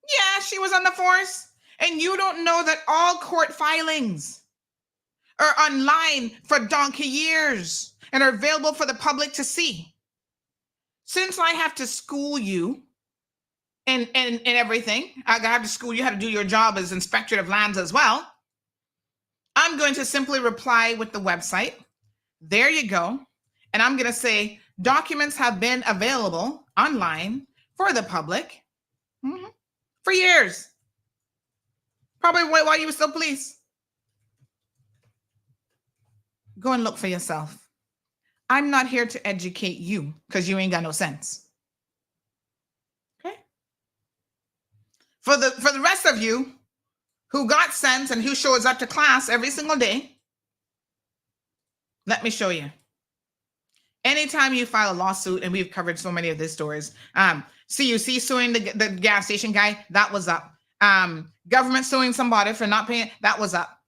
Yeah, she was on the force. And you don't know that all court filings are online for donkey years and are available for the public to see. Since I have to school you and everything, I have to school you how to do your job as inspector of lands as well, I'm going to simply reply with the website. There you go. And I'm going to say documents have been available online for the public for years. Probably while you were still police. Go and look for yourself. I'm not here to educate you because you ain't got no sense. Okay? For the rest of you who got sense and who shows up to class every single day, let me show you. Anytime you file a lawsuit, and we've covered so many of these stories, CUC suing the gas station guy, that was up. Government suing somebody for not paying, that was up.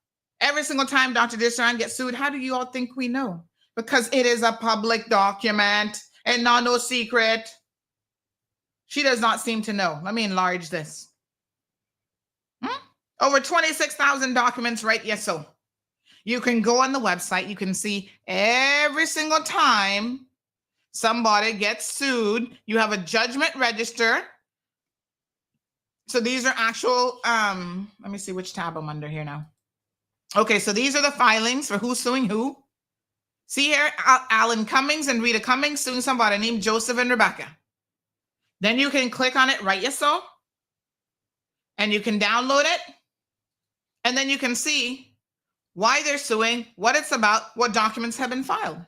Every single time Dr. Disharan gets sued, how do you all think we know? Because it is a public document and not no secret. She does not seem to know. Let me enlarge this. Over 26,000 documents, right? Yes, so. You can go on the website. You can see every single time somebody gets sued, you have a judgment register. So these are actual, let me see which tab I'm under here now. Okay, so these are the filings for who's suing who. See here, Alan Cummings and Rita Cummings suing somebody named Joseph and Rebecca. Then you can click on it, right? Yes, so. And you can download it. And then you can see why they're suing, what it's about, what documents have been filed.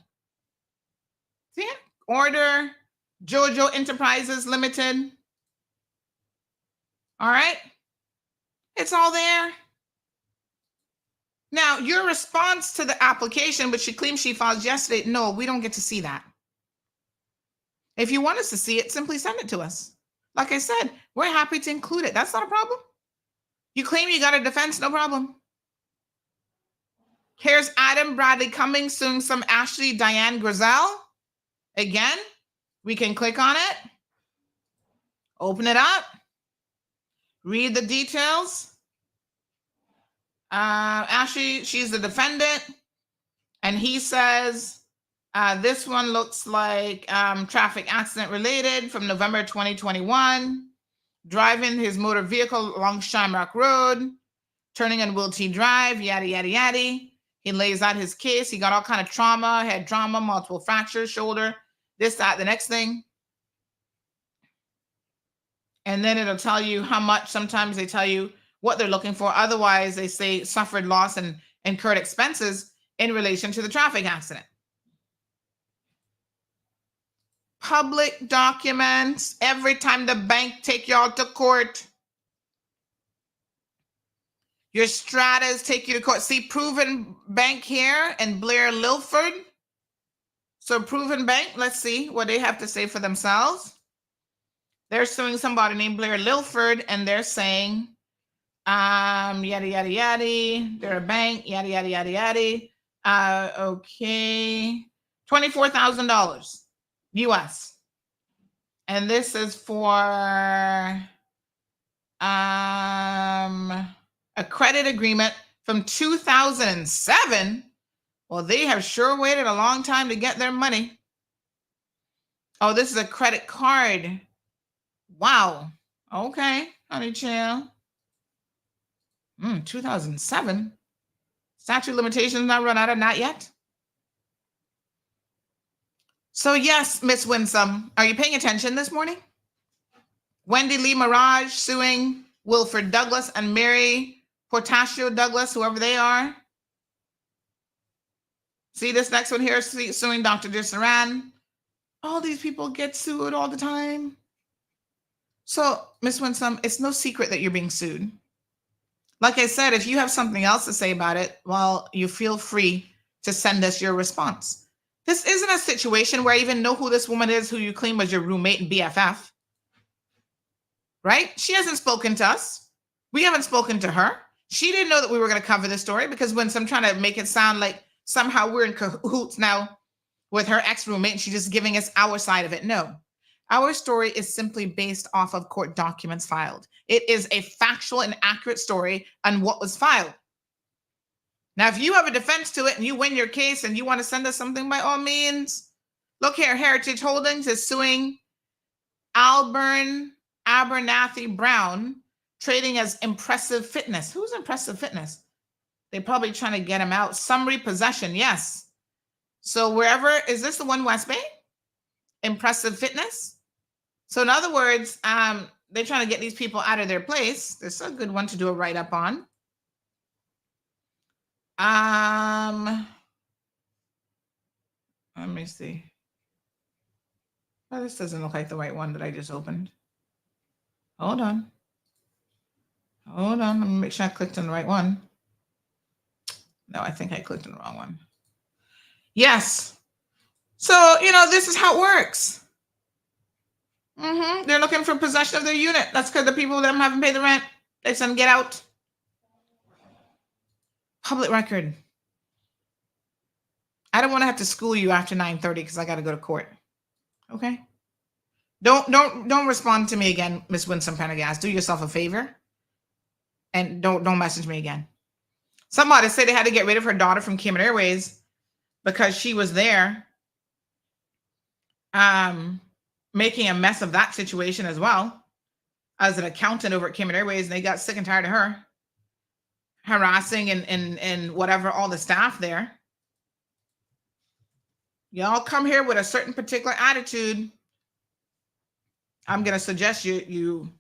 See it? Order, JoJo Enterprises Limited. All right. It's all there. Now, your response to the application, which she claims she filed yesterday, no, we don't get to see that. If you want us to see it, simply send it to us. Like I said, we're happy to include it. That's not a problem. You claim you got a defense, no problem. Here's Adam Bradley Cummings suing some Ashley Diane Grizel. Again, we can click on it, open it up, read the details. Ashley, she's the defendant, and he says this one looks like traffic accident related from November 2021, driving his motor vehicle along Shamrock Road, turning on Wilty Drive, yada, yada, yada. He lays out his case. He got all kind of trauma, head trauma, multiple fractures, shoulder, this, that, the next thing. And then it'll tell you how much. Sometimes they tell you what they're looking for. Otherwise, they say suffered loss and incurred expenses in relation to the traffic accident. Public documents. Every time the bank take y'all to court, your stratas take you to court. See, Proven Bank here in Blair Lilford. So Proven Bank, let's see what they have to say for themselves. They're suing somebody named Blair Lilford, and they're saying, yada, yada, yada. They're a bank, yada, yada, yada, yada. Okay. $24,000 US. And this is for a credit agreement from 2007. Well, they have sure waited a long time to get their money. Oh, this is a credit card. Wow. Okay, honey chill. 2007. Statute of limitations not run out of not yet. So yes, Miss Winsome, are you paying attention this morning? Wendy Lee Mirage suing Wilford Douglas and Mary Portacio Douglas, whoever they are. See this next one here, suing Dr. Dissaran. All these people get sued all the time. So, Miss Winsome, it's no secret that you're being sued. Like I said, if you have something else to say about it, well, you feel free to send us your response. This isn't a situation where I even know who this woman is, who you claim was your roommate and BFF. Right? She hasn't spoken to us. We haven't spoken to her. She didn't know that we were going to cover this story because when I'm trying to make it sound like somehow we're in cahoots now with her ex-roommate and she's just giving us our side of it. No. Our story is simply based off of court documents filed. It is a factual and accurate story on what was filed. Now, if you have a defense to it and you win your case and you want to send us something, by all means, look here. Heritage Holdings is suing Alburn Abernathy Brown, trading as Impressive Fitness. Who's Impressive Fitness? They're probably trying to get him out. Summary possession, yes. So wherever, is this the one West Bay? Impressive Fitness? So in other words, they're trying to get these people out of their place. This is a good one to do a write-up on. Let me see. Oh, this doesn't look like the right one that I just opened. Hold on. Hold on. Let me make sure I clicked on the right one. No, I think I clicked on the wrong one. Yes. So, this is how it works. They're looking for possession of their unit. That's because the people that haven't paid the rent, they said get out. Public record. I don't want to have to school you after 9:30 because I got to go to court. Okay. Don't respond to me again, Miss Winsome Pendergast. Do yourself a favor. And don't message me again. Somebody said they had to get rid of her daughter from Cayman Airways because she was there making a mess of that situation as well as an accountant over at Cayman Airways. And they got sick and tired of her harassing and whatever, all the staff there. Y'all come here with a certain particular attitude. I'm going to suggest you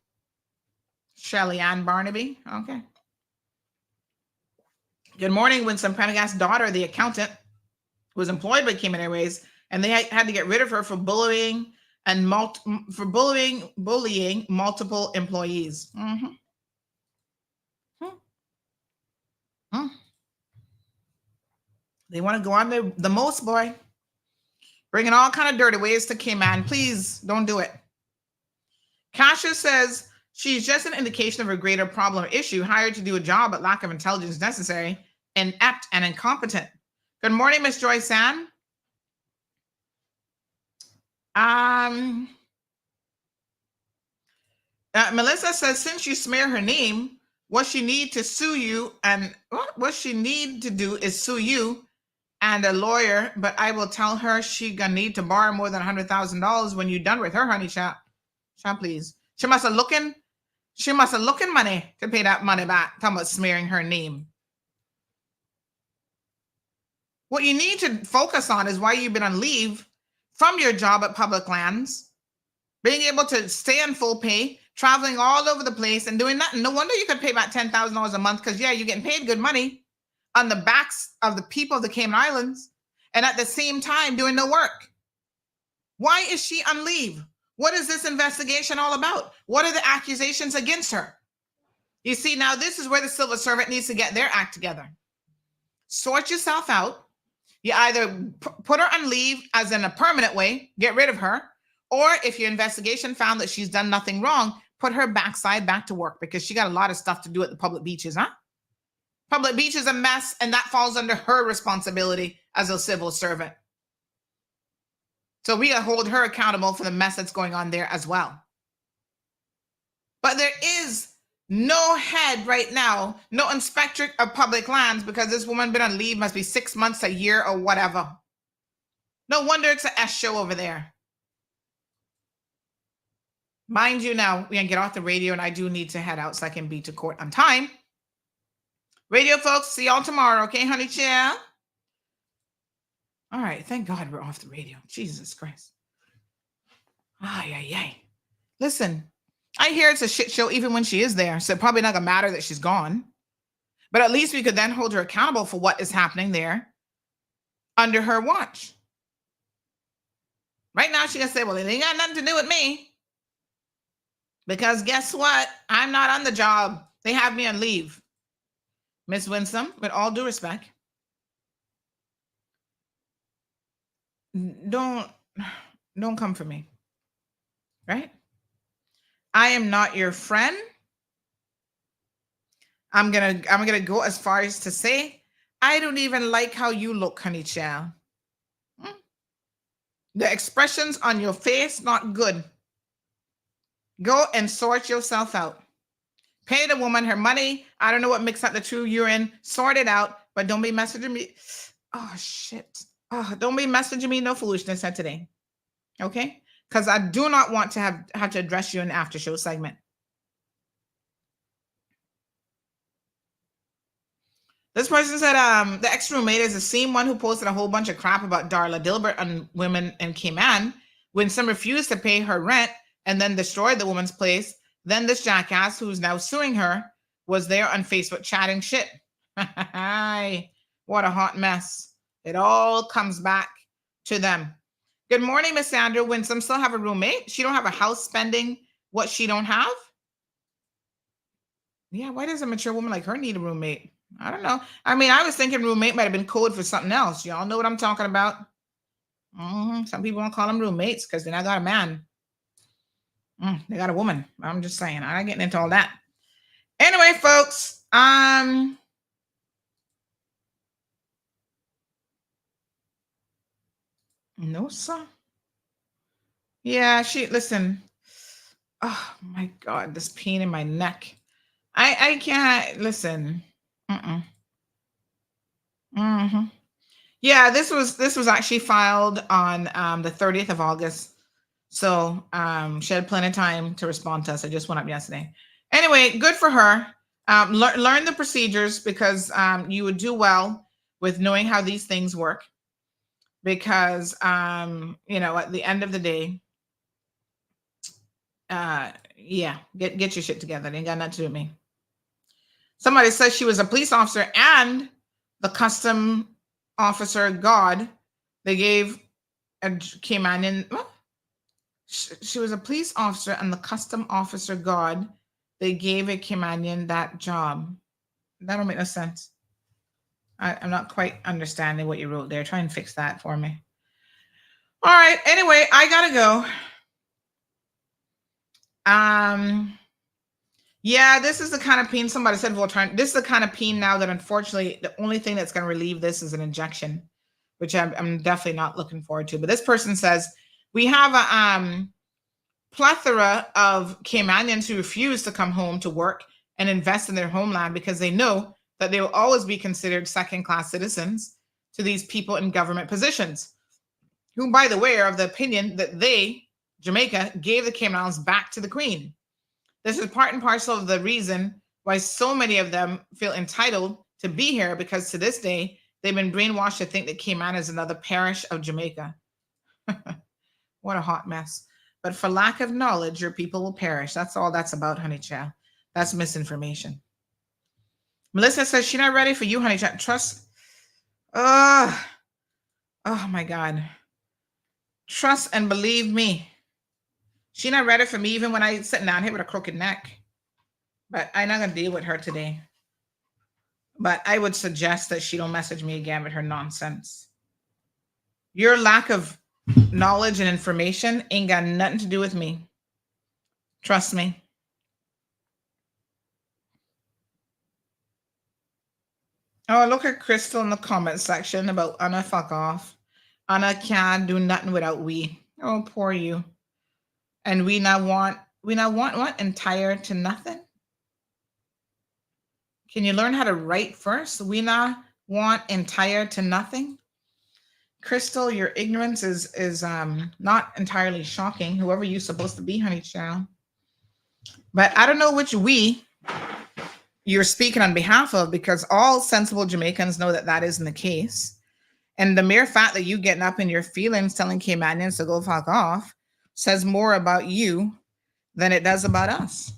Shelly Ann Barnaby. Okay. Good morning. Winston Prendergast's daughter, the accountant, was employed by Cayman Airways, and they had to get rid of her for bullying and bullying multiple employees. They want to go on the most, boy. Bringing all kind of dirty ways to Cayman. Please don't do it. Kasha says she's just an indication of a greater problem or issue, hired to do a job, but lack of intelligence necessary, inept and incompetent. Good morning, Miss Joyce Ann. Melissa says, since you smear her name, what she need to sue you and what she need to do is sue you and a lawyer, but I will tell her she gonna need to borrow more than $100,000 when you're done with her, honey. Chat, please. She must have looking money to pay that money back. Talking about smearing her name. What you need to focus on is why you've been on leave from your job at Public Lands, being able to stay on full pay, traveling all over the place and doing nothing. No wonder you could pay about $10,000 a month because, yeah, you're getting paid good money on the backs of the people of the Cayman Islands and at the same time doing no work. Why is she on leave? What is this investigation all about? What are the accusations against her? You see, now this is where the civil servant needs to get their act together. Sort yourself out. You either put her on leave as in a permanent way, get rid of her, or if your investigation found that she's done nothing wrong, put her back to work because she got a lot of stuff to do at the public beaches, huh? Public beach is a mess, and that falls under her responsibility as a civil servant. So we gotta hold her accountable for the mess that's going on there as well. But there is no head right now, no inspector of public lands, because this woman been on leave, must be 6 months, a year, or whatever. No wonder it's a S show over there. Mind you, now we can get off the radio, and I do need to head out so I can be to court on time. Radio folks, see y'all tomorrow, okay, honey chill? All right, thank God we're off the radio. Jesus Christ. Ay. Listen, I hear it's a shit show even when she is there, so it probably not gonna matter that she's gone. But at least we could then hold her accountable for what is happening there under her watch. Right now, she gonna say, well, it ain't got nothing to do with me. Because guess what? I'm not on the job. They have me on leave. Miss Winsome, with all due respect, don't come for me, right? I am not your friend. I'm gonna go as far as to say, I don't even like how you look, honey child. The expressions on your face, not good. Go and sort yourself out. Pay the woman her money. I don't know what mix up the two you're in. Sort it out, but don't be messaging me. Oh, shit. Oh, don't be messaging me no foolishness today. Okay? Because I do not want to have to address you in the after show segment. This person said the ex-roommate is the same one who posted a whole bunch of crap about Darla Dilbert and women in Cayman when some refused to pay her rent and then destroyed the woman's place. Then this jackass who's now suing her was there on Facebook chatting shit. What a hot mess. It all comes back to them. Good morning, Miss Sandra. Winsome still have a roommate? She don't have a house spending what she don't have? Yeah, why does a mature woman like her need a roommate? I don't know. I mean, I was thinking roommate might have been code for something else. Y'all know what I'm talking about. Some people don't call them roommates because they not got a man. They got a woman. I'm just saying. I'm not getting into all that. Anyway, folks. No, sir. Yeah, listen. Oh, my God. This pain in my neck. I can't. Listen. Yeah, this was actually filed on the 30th of August. So she had plenty of time to respond to us. I just went up yesterday. Anyway, good for her. Learn the procedures because you would do well with knowing how these things work. Because, at the end of the day, Yeah, get your shit together. They ain't got nothing to do with me. Somebody says she was a police officer and the custom officer God. They gave a Caymanian. What? She was a police officer and the custom officer God. They gave a Caymanian that job. That don't make no sense. I'm not quite understanding what you wrote there. Try and fix that for me. All right. Anyway, I gotta go. Yeah, this is the kind of pain somebody said Voltaren. This is the kind of pain now that unfortunately the only thing that's going to relieve this is an injection, which I'm definitely not looking forward to. But this person says we have a plethora of Caymanians who refuse to come home to work and invest in their homeland because they know that they will always be considered second-class citizens to these people in government positions, who, by the way, are of the opinion that they, Jamaica, gave the Cayman Islands back to the Queen. This is part and parcel of the reason why so many of them feel entitled to be here, because to this day, they've been brainwashed to think that Cayman is another parish of Jamaica. What a hot mess. But for lack of knowledge, your people will perish. That's all that's about, honey child. That's misinformation. Melissa says she's not ready for you, honey child. Trust. Oh my God. Trust and believe me. She's not ready for me even when I sit down here with a crooked neck. But I'm not going to deal with her today. But I would suggest that she don't message me again with her nonsense. Your lack of knowledge and information ain't got nothing to do with me. Trust me. Oh, look at Crystal in the comment section about Anna fuck off. Anna can't do nothing without we. Oh, poor you. And we now want what? Entire to nothing? Can you learn how to write first? We now want entire to nothing? Crystal, your ignorance is not entirely shocking, whoever you're supposed to be, honey child. But I don't know which we you're speaking on behalf of, because all sensible Jamaicans know that that isn't the case. And the mere fact that you getting up in your feelings telling Caymanians to go fuck off says more about you than it does about us.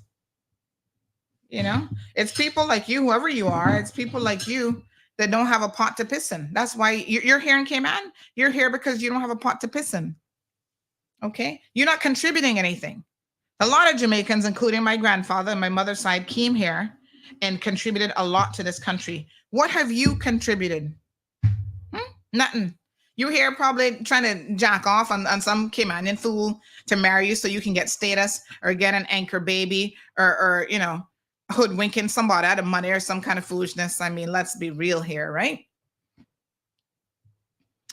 You know, it's people like you, whoever you are, it's people like you that don't have a pot to piss in. That's why you're here in Cayman. You're here because you don't have a pot to piss in. Okay? You're not contributing anything. A lot of Jamaicans, including my grandfather and my mother's side, came here and contributed a lot to this country. What have you contributed? Nothing. You're here probably trying to jack off on some Caymanian fool to marry you so you can get status or get an anchor baby or you know, hoodwinking somebody out of money or some kind of foolishness. I mean, let's be real here, right?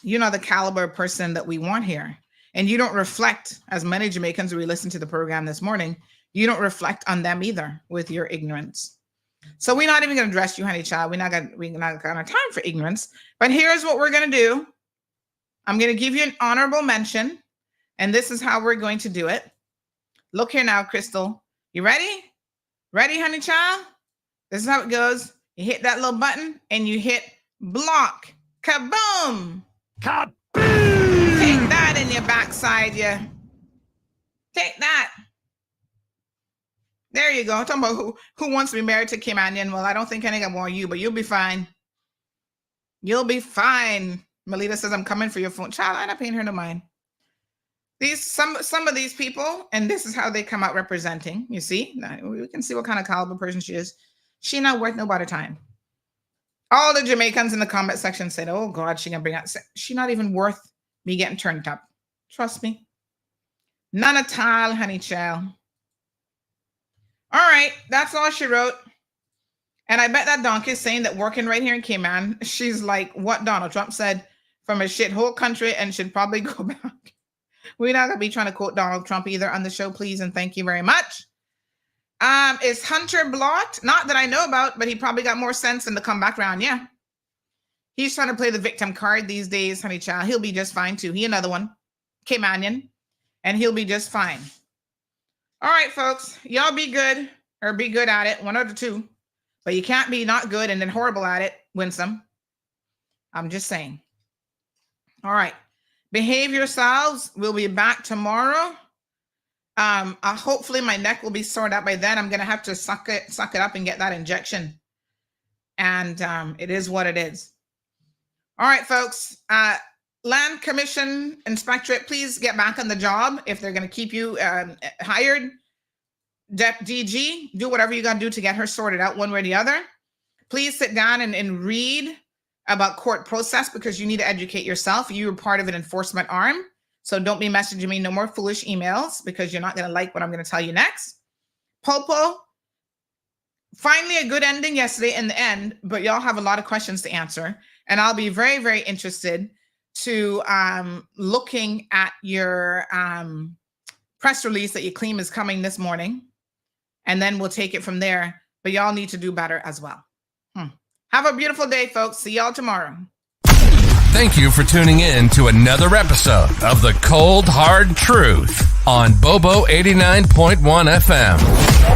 You're not the caliber of person that we want here. And you don't reflect, as many Jamaicans who listen to the program this morning, you don't reflect on them either with your ignorance. So we're not even going to address you, honey child. We're not going to have time for ignorance. But here's what we're going to do. I'm going to give you an honorable mention. And this is how we're going to do it. Look here now, Crystal. You ready? Ready, honey child? This is how it goes. You hit that little button and you hit block. Kaboom! Kaboom! Take that in your backside, yeah. Take that. There you go. I'm talking about who wants to be married to Caymanian. Well, I don't think anyone want you, but you'll be fine. You'll be fine. Melita says, I'm coming for your phone. Child, I'm not paying her no mind. Some of these people, and this is how they come out representing. You see? Now, we can see what kind of caliber person she is. She not worth nobody's time. All the Jamaicans in the comment section said, oh, God, she gonna bring out. She not even worth me getting turned up. Trust me. None at all, honey child. All right, that's all she wrote. And I bet that donkey is saying that working right here in Cayman, she's like what Donald Trump said, from a shithole country and should probably go back. We're not going to be trying to quote Donald Trump either on the show, please, and thank you very much. Is Hunter blocked? Not that I know about, but he probably got more sense than to come back around, yeah. He's trying to play the victim card these days, honey child. He'll be just fine, too. He another one, Caymanian, and he'll be just fine. All right, folks, y'all be good or be good at it, one of the two. But you can't be not good and then horrible at it, Winsome. I'm just saying. All right. Behave yourselves. We'll be back tomorrow. Hopefully my neck will be sorted out by then. I'm going to have to suck it up and get that injection. And it is what it is. All right, folks. Land Commission Inspectorate, please get back on the job if they're going to keep you hired. DG, do whatever you got to do to get her sorted out one way or the other. Please sit down and read about court process because you need to educate yourself. You are part of an enforcement arm. So don't be messaging me no more foolish emails because you're not going to like what I'm going to tell you next. Popo, finally a good ending yesterday in the end, but y'all have a lot of questions to answer. And I'll be very, very interested to looking at your press release that you claim is coming this morning. And then we'll take it from there. But y'all need to do better as well. Have a beautiful day, folks. See y'all tomorrow. Thank you for tuning in to another episode of The Cold Hard Truth on Bobo 89.1 FM.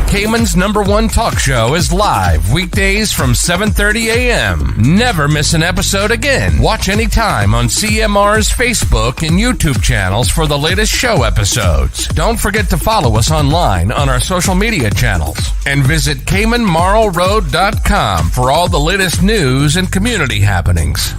Cayman's #1 talk show is live weekdays from 7:30 a.m. Never miss an episode again. Watch anytime on CMR's Facebook and YouTube channels for the latest show episodes. Don't forget to follow us online on our social media channels. And visit CaymanMarlRoad.com for all the latest news and community happenings.